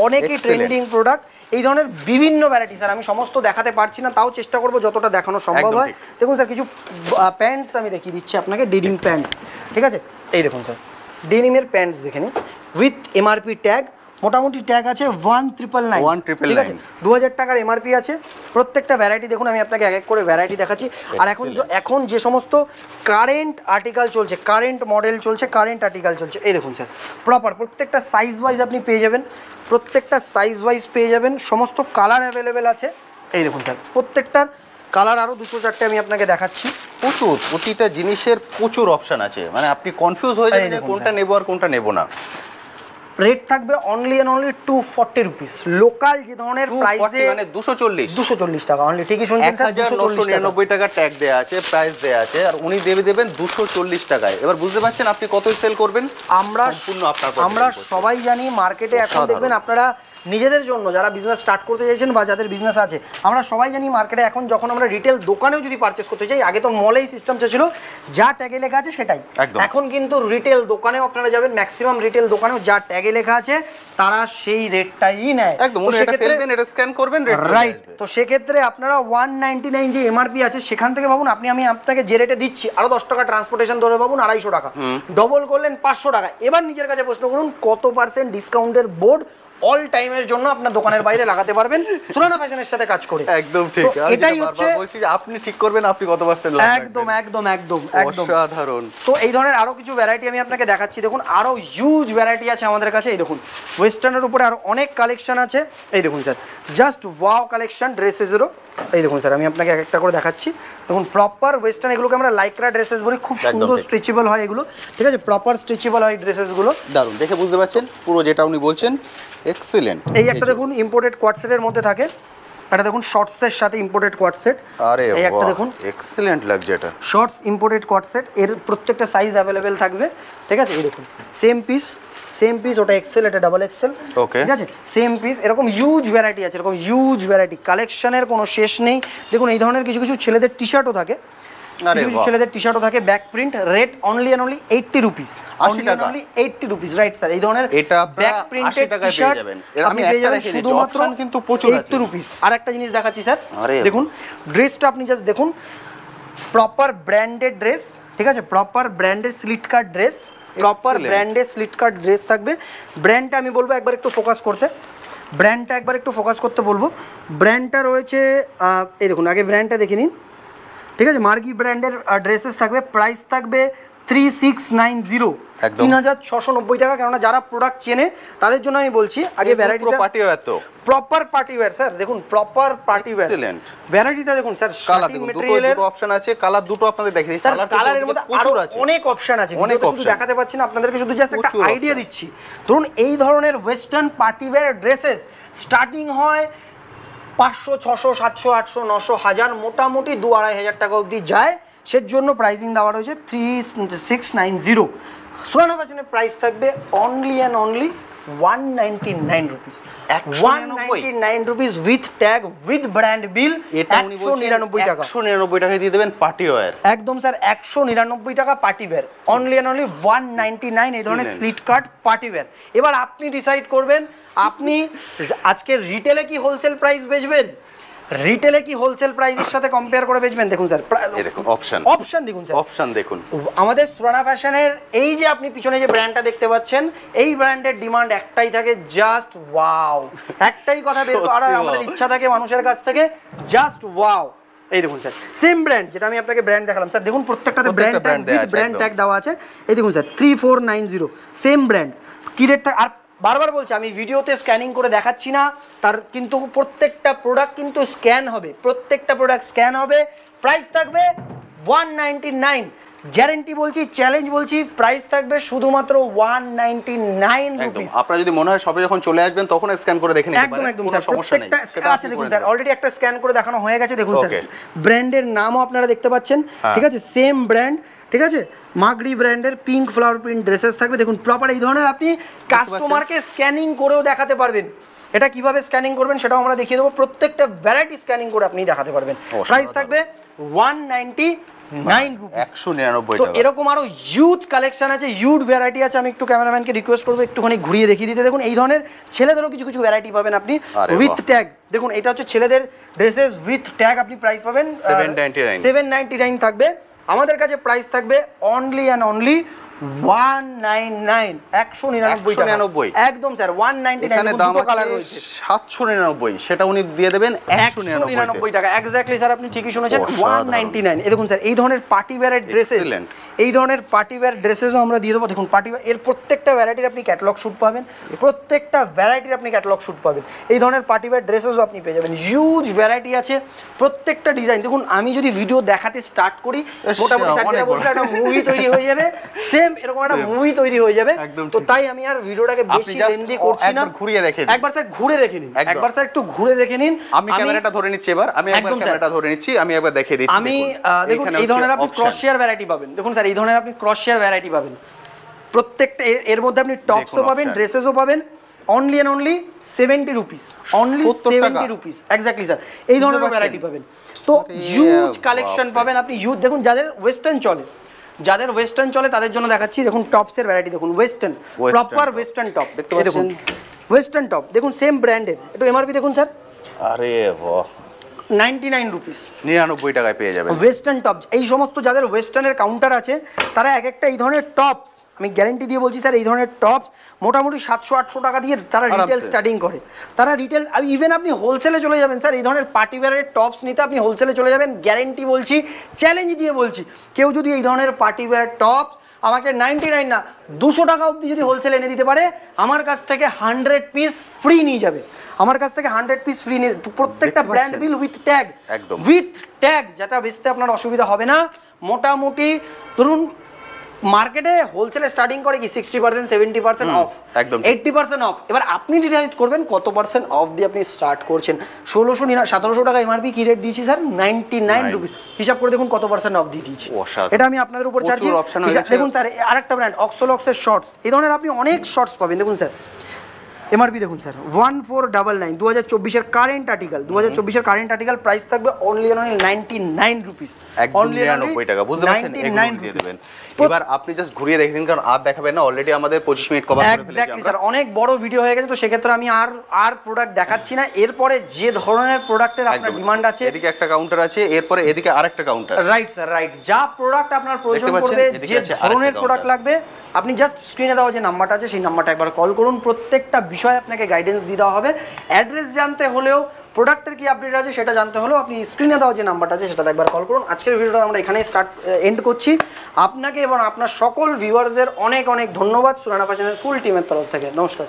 A: অনেকই ট্রেন্ডিং প্রোডাক্ট। এই ধরনের বিভিন্ন ভ্যারাইটি স্যার, আমি সমস্ত দেখাতে পারছি না, তাও চেষ্টা করবো যতটা দেখানো সম্ভব হয়। দেখুন স্যার কিছু প্যান্টস আমি দেখিয়ে দিচ্ছি আপনাকে, ডেনিম প্যান্ট, ঠিক আছে? এই দেখুন স্যার ডেনিমের প্যান্টস দেখে নিন, উইথ এমআরপি ট্যাগ, মোটামুটি ট্যাগ আছে 1999, ঠিক আছে? 2000 টাকার এমআরপি আছে। প্রত্যেকটা ভ্যারাইটি দেখুন, আমি আপনাকে এক এক করে ভ্যারাইটি দেখাচ্ছি। আর এখন যে সমস্ত কারেন্ট আর্টিকেল চলছে, কারেন্ট মডেল চলছে, কারেন্ট আর্টিকেল চলছে, এই দেখুন স্যার প্রপার প্রত্যেকটা সাইজ ওয়াইজ আপনি পেয়ে যাবেন, প্রত্যেকটা সাইজ ওয়াইজ পেয়ে যাবেন, সমস্ত কালার অ্যাভেলেবেল আছে। এই দেখুন স্যার প্রত্যেকটার কালার আরও 2-4টে আমি আপনাকে দেখাচ্ছি।
B: প্রচুর, প্রতিটা জিনিসের প্রচুর অপশন আছে, মানে আপনি কনফিউজ হয়ে যাবেন যে কোনটা নেবো আর কোনটা নেবো না।
A: রেট থাকবে only and only 240 rupees. Local যে ধরনের প্রাইসে
B: মানে 240
A: টাকা অনলি, ঠিকই শুনছেন স্যার,
B: 1999 টাকা ট্যাগ দেয়া আছে, প্রাইস দেয়া আছে, আর উনি দেবেন 240 টাকায়। এবার বুঝতে পারছেন আপনি কতই সেল করবেন।
A: আমরা সবাই জানি মার্কেটে এখন দেখবেন আপনারা নিজেদের জন্য যারা বিজনেস স্টার্ট করতে চাইছেন বা যাদের বিজনেস আছে, আমরা সবাই জানি মার্কেটে এখন যখন আমরা রিটেল দোকানেও যদি পারচেস করতে চাই, আগে তো মলেই সিস্টেমটা ছিল যা ট্যাগে লেখা আছে সেটাই। এখন কিন্তু রিটেল দোকানেও আপনারা যাবেন, ম্যাক্সিমাম রিটেল দোকানেও যা ট্যাগে লেখা আছে তারা সেই রেটটাই নেয়।
B: একদম, এটা স্ক্যান করবেন,
A: রাইট। তো সেক্ষেত্রে আপনারা 199 যে এমআরপি আছে সেখান থেকে ভাবুন, আমি আপনাকে যে রেটে দিচ্ছি আরো 10 টাকা ট্রান্সপোর্টেশন ধরে ভাবুন 250 টাকা, ডবল করলেন 500 টাকা। এবার নিজের কাছে প্রশ্ন করুন কত % ডিসকাউন্টের বোর্ড অল টাইমের জন্য আপনার দোকানের বাইরে লাগাতে পারবেন সুরানা ফ্যাশনের সাথে কাজ করে।
B: একদম ঠিক,
A: এটাই হচ্ছে
B: বলছি যে আপনি ঠিক করবেন আপনি কত পার্সেন্ট লাভ।
A: একদম একদম একদম একদম
B: অসাধারণ।
A: তো এই ধরনের আরো কিছু ভ্যারাইটি আমি আপনাকে দেখাচ্ছি। দেখুন আরো হিউজ ভ্যারাইটি আছে আমাদের কাছে। এই দেখুন ওয়েস্টার্নের উপরে আরো অনেক কালেকশন আছে। এই দেখুন স্যার জাস্ট ওয়াও কালেকশন ড্রেসেসেরও। এই দেখুন স্যার আমি আপনাকে এক একটা করে দেখাচ্ছি। দেখুন প্রপার ওয়েস্টার্ন, এগুলোকে আমরা লাইক্রা ড্রেসেস বলি, খুব সুন্দর স্ট্রেচেবল হয় এগুলো, ঠিক আছে? প্রপার স্ট্রেচেবল হয় ড্রেসেসগুলো।
B: দারুণ, দেখে বুঝতে পারছেন পুরো যেটা উনি বলছেন এক্সিলেন্ট।
A: এই একটা দেখুন ইম্পোর্টেড কোয়াড সেটের মধ্যে থাকে, এটা দেখুন শর্টসের সাথে ইম্পোর্টেড কোয়াড সেট।
B: আরে
A: এই একটা দেখুন
B: এক্সিলেন্ট লাগছে, এটা
A: শর্টস ইম্পোর্টেড কোয়াড সেট, এর প্রত্যেকটা সাইজ অ্যাভেলেবেল থাকবে, ঠিক আছে? এই দেখুন সেম পিস, ওটা এক্সেল, এটা ডাবল এক্সেল, ঠিক আছে? সেম পিস, এরকম হিউজ ভ্যারাইটি আছে, এরকম হিউজ ভ্যারাইটি, কালেকশনের কোনো শেষ নেই। দেখুন এই ধরনের কিছু কিছু ছেলেদের টি শার্টও থাকে, ছেলেদের টি শার্টও থাকে back print, rate only and only 80 rupees,
B: 80 টাকা,
A: অনলি 80 রুপিস, রাইট স্যার? এই ধরনের
B: এটা
A: ব্যাক প্রিন্টেড টি শার্ট আপনি পেয়ে যাবেন শুধুমাত্র
B: কিন্তু প্রচুর
A: 80 রুপিস। আর একটা জিনিস দেখাচ্ছি স্যার, দেখুন ড্রেসটা আপনি জাস্ট দেখুন, প্রপার ব্র্যান্ডেড ড্রেস, ঠিক আছে? প্রপার ব্র্যান্ডেড স্লিট কাট ড্রেস, প্রপার ব্র্যান্ডেড স্লিট কাট ড্রেস থাকবে। ব্র্যান্ডটা আমি বলবো একবার একটু ফোকাস করতে, বলবো। ব্র্যান্ডটা রয়েছে এই দেখুন, আগে ব্র্যান্ডটা দেখে নিন, ঠিক আছে? মার্গি ব্র্যান্ডের ড্রেসেস থাকবে, প্রাইস থাকবে 3690, 3690 টাকা। কেননা যারা প্রোডাক্ট চেনে তাদের জন্য আমি বলছি। আগে ভ্যারাইটিটা
B: পার্টি ওয়্যার, তো
A: প্রপার পার্টি ওয়্যার স্যার, দেখুন প্রপার পার্টি ওয়্যার ভ্যারাইটিটা দেখুন স্যার।
B: কালার দেখুন, দুটো অপশন আছে, কালার দুটো আপনাদের দেখিয়ে দিচ্ছি।
A: কালারের মধ্যে আরো অনেক অপশন আছে, শুধু দেখাতে পাচ্ছি না আপনাদেরকে, শুধু জাস্ট একটা আইডিয়া দিচ্ছি। ধরুন এই ধরনের western party wear dresses starting হয় 500, 600, 700, 800, 900, 1000, মোটামুটি 2-2500 টাকা অবধি যায়। সের জন্য প্রাইসিং দেওয়া রয়েছে 3690। সুরানা ফ্যাশনের প্রাইস থাকবে only and only 199 rupees, 199 rupees with tag, with brand bill. 199 টাকা,
B: 199 টাকায় দিয়ে দেবেন পার্টি ওয়্যার।
A: একদম স্যার 199 টাকা party wear, only and only 199 এই ধরনের স্লিট কাট পার্টি ওয়্যার। এবার আপনি ডিসাইড করবেন আপনি আজকে রিটেলে কি হোলসেল প্রাইস বেচবেন, রিটেলে কি হোলসেল প্রাইসের সাথে কম্পেয়ার করে বেচবেন। দেখুন স্যার
B: দেখুন অপশন দেখুন স্যার, অপশন দেখুন।
A: আমাদের সুরানা ফ্যাশনের এই যে আপনি পিছনে যে ব্র্যান্ডটা দেখতে পাচ্ছেন, এই ব্র্যান্ডের ডিমান্ড একটাই থাকে, জাস্ট ওয়াও। একটাই কথা বের করার আমাদের ইচ্ছা থাকে মানুষের কাছ থেকে, জাস্ট ওয়াও। এই দেখুন স্যার সেম ব্র্যান্ড, যেটা আমি আপনাকে ব্র্যান্ড দেখালাম স্যার, দেখুন প্রত্যেকটাতে ব্র্যান্ড ট্যাগ দেওয়া আছে। এই দেখুন স্যার 3490, সেম ব্র্যান্ড। কি রেট থাকে, আর বারবার বলছি আমি ভিডিওতে স্ক্যানিং করে দেখাচ্ছি না, তার কিন্তু প্রত্যেকটা প্রোডাক্ট কিন্তু স্ক্যান হবে, প্রত্যেকটা প্রোডাক্ট স্ক্যান হবে। প্রাইস থাকবে 199, গ্যারেন্টি বলছি, চ্যালেঞ্জ বলছি, প্রাইস থাকবে শুধুমাত্র 199 রুপিস।
B: আপনারা যদি মনে হয় সবে যখন চলে আসবেন তখন স্ক্যান করে দেখে নিতে পারেন,
A: একদম স্যার প্রত্যেকটা আচ্ছা দেখুন স্যার অলরেডি একটা স্ক্যান করে দেখানো হয়ে গেছে। দেখুন স্যার ব্র্যান্ডের নামও আপনারা দেখতে পাচ্ছেন, ঠিক আছে? সেম ব্র্যান্ড, ঠিক আছে, মাগরি ব্র্যান্ডের পিঙ্ক ফ্লাওয়ার প্রিন্ট ড্রেসেস থাকবে। দেখুন প্রপার এই ধরনের আপনি কাস্টমারকে স্ক্যানিং করেও দেখাতে পারবেন। এটা কিভাবে স্ক্যানিং করবেন সেটাও আমরা দেখিয়ে দেবো, প্রত্যেকটা ভ্যারাইটি স্ক্যানিং করে আপনি দেখাতে পারবেন। প্রাইস থাকবে 199 রুপিস,
B: 199
A: তো
B: টাকা।
A: এরকম আরো হিউজ কালেকশন আছে, হিউজ ভ্যারাইটি আছে। আমি একটু ক্যামেরাম্যানকে রিকোয়েস্ট করবো একটুখানি ঘুরিয়ে দেখিয়ে দিতে। দেখুন এই ধরনের ছেলেদেরও কিছু কিছু ভ্যারাইটি পাবেন আপনি উইথ ট্যাগ। দেখুন এটা হচ্ছে ছেলেদের ড্রেসেস উইথ ট্যাগ, আপনি প্রাইস পাবেন 799 থাকবে। আমাদের কাছে প্রাইস থাকবে অনলি অ্যান্ড অনলি 199, 199 একদম স্যার, 199
B: দাম
A: দুটো কালার রয়েছে।
B: 799, সেটা উনি দিয়ে দেবেন
A: 199 টাকা। এক্স্যাক্টলি স্যার, আপনি ঠিকই শুনেছেন, 199। এই দেখুন স্যার, এই ধরনের পার্টি ওয়্যারের ড্রেসেস, এই ধরনের পার্টি ওয়্যার ড্রেসেসও আমরা দিয়ে দেবো। দেখুন পার্টি এর প্রত্যেকটা ভ্যারাইটির আপনি ক্যাটালগ শুট পাবেন, প্রত্যেকটা ভ্যারাইটির আপনি ক্যাটালগ শুট পাবেন। এই ধরনের পার্টি ওয়্যার ড্রেসেসও আপনি পেয়ে যাবেন, হিউজ ভ্যারাইটি আছে, প্রত্যেকটা ডিজাইন। দেখুন আমি যদি ভিডিও দেখাতে স্টার্ট করি, মোটামুটি স্যার যেটা বলছিলাম একটা মুভি তৈরি হয়ে যাবে, সেম এরকম একটা মুভি তৈরি হয়ে যাবে। তো তাই আমি আর ভিডিওটাকে বেশি লেন্দি করছি না,
B: ঘুরিয়ে দেখে
A: একবার স্যার ঘুরে দেখে নিন, একবার স্যার একটু ঘুরে দেখে নিন।
B: আমি ক্যামেরাটা ধরে নিচ্ছি, এবার আমি একবার ক্যামেরাটা ধরে নিচ্ছি, আমি একবার দেখিয়ে দিচ্ছি।
A: আমি দেখুন এই ধরনের আপনি ক্রস শেয়ার ভ্যারাইটি পাবেন। দেখুন স্যার এই ধরনের আপনি ক্রস শেয়ার ভ্যারাইটি পাবেন, প্রত্যেকটা এর মধ্যে আপনি টপসও পাবেন, ড্রেসেসও পাবেন। Only and only 70 rupees, only 70 rupees. Exactly sir, এই ধরনের ভ্যারাইটি পাবেন। তো হিউজ কালেকশন পাবেন আপনি, হিউজ। দেখুন যাদের ওয়েস্টার্ন চলে, যাদের ওয়েস্টার্ন চলে তাদের জন্য দেখাচ্ছি। দেখুন টপসের ভ্যারাইটি দেখুন, ওয়েস্টার্ন, প্রপার ওয়েস্টার্ন টপ দেখতে পাচ্ছেন। ওয়েস্টার্ন টপ দেখুন সেম ব্র্যান্ডের, একটু এমআরপি দেখুন স্যার,
B: আরে বাহ,
A: 99 রুপিস,
B: 99 টাকায় পেয়ে যাবেন
A: ওয়েস্টার্ন টপ। এই সমস্ত যাদের ওয়েস্টার্নের কাউন্টার আছে তারা এক একটা এই ধরনের টপস, আমি গ্যারেন্টি দিয়ে বলছি স্যার, এই ধরনের টপস মোটামুটি 700-800 টাকা দিয়ে তারা রিটেল স্টার্টিং করে। তারা রিটেল, ইভেন আপনি হোলসেলে চলে যাবেন স্যার, এই ধরনের পার্টি ওয়্যারের টপস নিতে আপনি হোলসেলে চলে যাবেন, গ্যারেন্টি বলছি, চ্যালেঞ্জ দিয়ে বলছি। কেউ যদি এই ধরনের পার্টি ওয়্যার টপস আমাকে 99 না 200 টাকা অবধি যদি হোলসেল এনে দিতে পারে, আমার কাছ থেকে 100 পিস ফ্রি নিয়ে যাবে। আমার কাছ থেকে 100 পিস ফ্রি নিয়ে, প্রত্যেকটা brand bill with tag, with tag, যেটা বেচতে আপনার অসুবিধা হবে না। মোটামুটি ধরুন মার্কেটে হোলসেলে স্টার্টিং করে কি 60%, 70% অফ, একদম 80% অফ। এবার আপনি ডিসাইড করবেন কত পার্সেন্ট অফ দিয়ে আপনি স্টার্ট করছেন। 1700 টাকা এমআরপি, কি রেট দিয়েছি স্যার? 99 রুপিস। হিসাব করে দেখুন কত পার্সেন্ট অফ দিয়ে দিয়েছি, এটা আমি আপনাদের উপর ছাড়ছি। দেখুন স্যার আরেকটা ব্র্যান্ড অক্সোলক্সের শর্টস, এই ধরনের আপনি অনেক শর্টস পাবেন। দেখুন স্যার এমআরপি দেখুন স্যার 1499, 2024-এর কারেন্ট আর্টিকেল, 2024-এর কারেন্ট আর্টিকেল, প্রাইস থাকবে অনলি অনলি 99 রুপিস,
B: অনলি 99 টাকা। বুঝতে পারছেন, 99 দিয়ে দেবেন। এবার আপনি জাস্ট ঘুরিয়ে দেখেন, কারণ আর দেখাবেন না, অলরেডি আমাদের 25 মিনিট কভার করে ফেলেছি
A: এক্স্যাক্টলি স্যার, অনেক বড় ভিডিও হয়ে গেছে, তো সেক্ষেত্রে আমি আর প্রোডাক্ট দেখাচ্ছি না। এরপরে যে ধরনের প্রোডাক্টের আপনার ডিমান্ড আছে,
B: এদিকে একটা কাউন্টার আছে, এরপরে এদিকে আরেকটা কাউন্টার,
A: রাইট স্যার, রাইট। যা প্রোডাক্ট আপনার প্রয়োজন পড়বে, যে ধরনের প্রোডাক্ট লাগবে, আপনি জাস্ট স্ক্রিনে দেওয়া যে নাম্বারটা আছে সেই নাম্বারটা একবার কল করুন। প্রত্যেকটা বিষয়ে আপনাকে গাইডেন্স দিয়ে দেওয়া হবে। অ্যাড্রেস জানতে হলেও, প্রোডাক্টের কি আপডেট আছে সেটা জানতে হলেও আপনি স্ক্রিনে দেওয়া যে নাম্বারটা আছে সেটাতে একবার কল করুন। আজকের ভিডিওটা আমরা এখানেই এন্ড করছি। আপনাকে এবং আপনার সকল ভিউয়ারদের অনেক অনেক ধন্যবাদ সুরানা ফ্যাশনের ফুল টিমের তরফ থেকে। নমস্কার।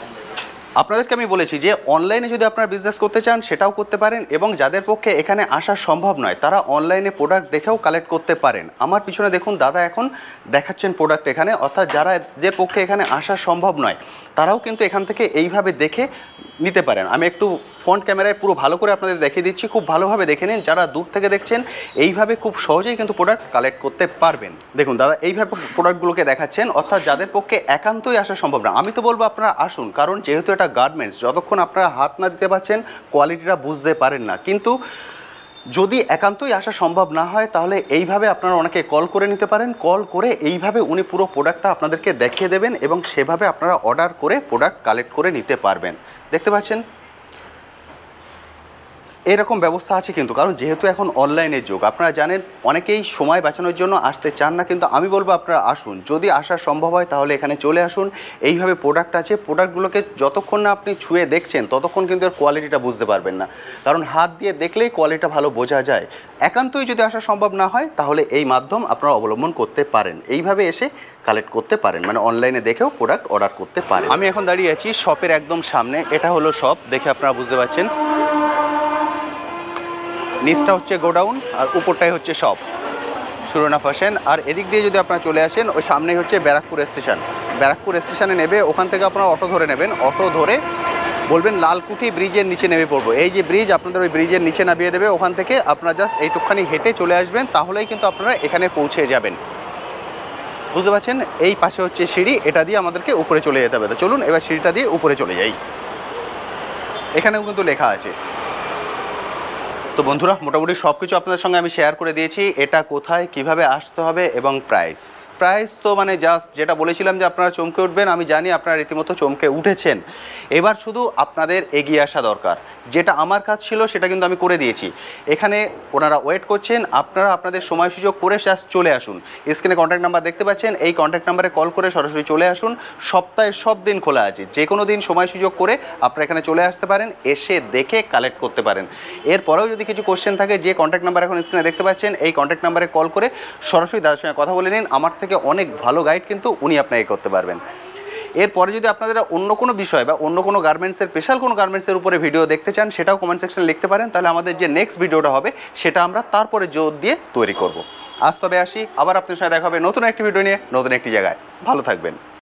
B: আপনাদেরকে আমি বলেছি যে অনলাইনে যদি আপনারা বিজনেস করতে চান সেটাও করতে পারেন, এবং যাদের পক্ষে এখানে আসা সম্ভব নয় তারা অনলাইনে প্রোডাক্ট দেখেও কালেক্ট করতে পারেন। আমার পিছনে দেখুন দাদা এখন দেখাচ্ছেন প্রোডাক্ট এখানে, অর্থাৎ যারা যে পক্ষে এখানে আসা সম্ভব নয় তারাও কিন্তু এখান থেকে এইভাবে দেখে নিতে পারেন। আমি একটু ফ্রন্ট ক্যামেরায় পুরো ভালো করে আপনাদের দেখিয়ে দিচ্ছি, খুব ভালোভাবে দেখে নিন। যারা দূর থেকে দেখছেন এইভাবে খুব সহজেই কিন্তু প্রোডাক্ট কালেক্ট করতে পারবেন। দেখুন দাদা এইভাবে প্রোডাক্টগুলোকে দেখাচ্ছেন, অর্থাৎ যাদের পক্ষে একান্তই আসা সম্ভব না। আমি তো বলবো আপনারা আসুন, কারণ যেহেতু এটা গার্মেন্টস, যতক্ষণ আপনারা হাত না দিতে পারছেন কোয়ালিটিটা বুঝতে পারেন না। কিন্তু যদি একান্তই আসা সম্ভব না হয় তাহলে এইভাবে আপনারা ওনাকে কল করে নিতে পারেন। কল করে এইভাবে উনি পুরো প্রোডাক্টটা আপনাদেরকে দেখিয়ে দেবেন এবং সেভাবে আপনারা অর্ডার করে প্রোডাক্ট কালেক্ট করে নিতে পারবেন। দেখতে পাচ্ছেন এরকম ব্যবস্থা আছে কিন্তু, কারণ যেহেতু এখন অনলাইনের যুগ, আপনারা জানেন অনেকেই সময় বাঁচানোর জন্য আসতে চান না, কিন্তু আমি বলবো আপনারা আসুন। যদি আসা সম্ভব হয় তাহলে এখানে চলে আসুন। এইভাবে প্রোডাক্ট আছে, প্রোডাক্টগুলোকে যতক্ষণ না আপনি ছুঁয়ে দেখছেন ততক্ষণ কিন্তু এর কোয়ালিটিটা বুঝতে পারবেন না, কারণ হাত দিয়ে দেখলেই কোয়ালিটিটা ভালো বোঝা যায়। একান্তই যদি আসা সম্ভব না হয় তাহলে এই মাধ্যম আপনারা অবলম্বন করতে পারেন, এইভাবে এসে কালেক্ট করতে পারেন, মানে অনলাইনে দেখেও প্রোডাক্ট অর্ডার করতে পারেন। আমি এখন দাঁড়িয়ে আছি শপের একদম সামনে, এটা হলো শপ, দেখে আপনারা বুঝতে পারছেন। নিচটা হচ্ছে গোডাউন আর উপরটাই হচ্ছে শপ সুরানা ফ্যাশন। আর এদিক দিয়ে যদি আপনারা চলে আসেন, ওই সামনেই হচ্ছে ব্যারাকপুর স্টেশন। ব্যারাকপুর স্টেশনে নেবে, ওখান থেকে আপনারা অটো ধরে নেবেন। অটো ধরে বলবেন লালকুঠি ব্রিজের নিচে নেমে পড়বো। এই যে ব্রিজ, আপনাদের ওই ব্রিজের নিচে নামিয়ে দেবে। ওখান থেকে আপনারা জাস্ট এইটুকখানি হেঁটে চলে আসবেন, তাহলেই কিন্তু আপনারা এখানে পৌঁছে যাবেন। বুঝতে পারছেন, এই পাশে হচ্ছে সিঁড়ি, এটা দিয়ে আমাদেরকে উপরে চলে যেতে হবে। তো চলুন এবার সিঁড়িটা দিয়ে উপরে চলে যাই। এখানেও কিন্তু লেখা আছে। তো বন্ধুরা, মোটামুটি সব কিছু আপনাদের সঙ্গে আমি শেয়ার করে দিয়েছি। এটা কোথায়, কিভাবে আসতে হবে এবং প্রাইস তো মানে জাস্ট যেটা বলেছিলাম যে আপনারা চমকে উঠবেন, আমি জানি আপনারা রীতিমতো চমকে উঠেছেন। এবার শুধু আপনাদের এগিয়ে আসা দরকার। যেটা আমার কাজ ছিল সেটা কিন্তু আমি করে দিয়েছি। এখানে ওনারা ওয়েট করছেন, আপনারা আপনাদের সময় সুযোগ করে জাস্ট চলে আসুন। স্ক্রিনে কন্ট্যাক্ট নাম্বার দেখতে পাচ্ছেন, এই কন্ট্যাক্ট নাম্বারে কল করে সরাসরি চলে আসুন। সপ্তাহে সব দিন খোলা আছে, যে কোনো দিন সময় সুযোগ করে আপনারা এখানে চলে আসতে পারেন, এসে দেখে কালেক্ট করতে পারেন। এরপরেও যদি কিছু কোশ্চেন থাকে, যে কন্ট্যাক্ট নাম্বার এখন স্ক্রিনে দেখতে পাচ্ছেন, এই কন্ট্যাক্ট নাম্বারে কল করে সরাসরি দাদার সঙ্গে কথা বলে নিন। আমার থেকে অনেক ভালো গাইড কিন্তু উনি আপনাকে করতে পারবেন। এরপরে যদি আপনাদের অন্য কোনো বিষয় বা অন্য কোনো গার্মেন্টসের, স্পেশাল কোনো গার্মেন্টসের উপরে ভিডিও দেখতে চান, সেটাও কমেন্ট সেকশনে লিখতে পারেন। তাহলে আমাদের যে নেক্সট ভিডিওটা হবে সেটা আমরা তারপরে জোর দিয়ে তৈরি করব। আজ তবে আসি, আবার আপনার সাথে দেখা হবে নতুন একটি ভিডিও নিয়ে, নতুন একটি জায়গায়। ভালো থাকবেন।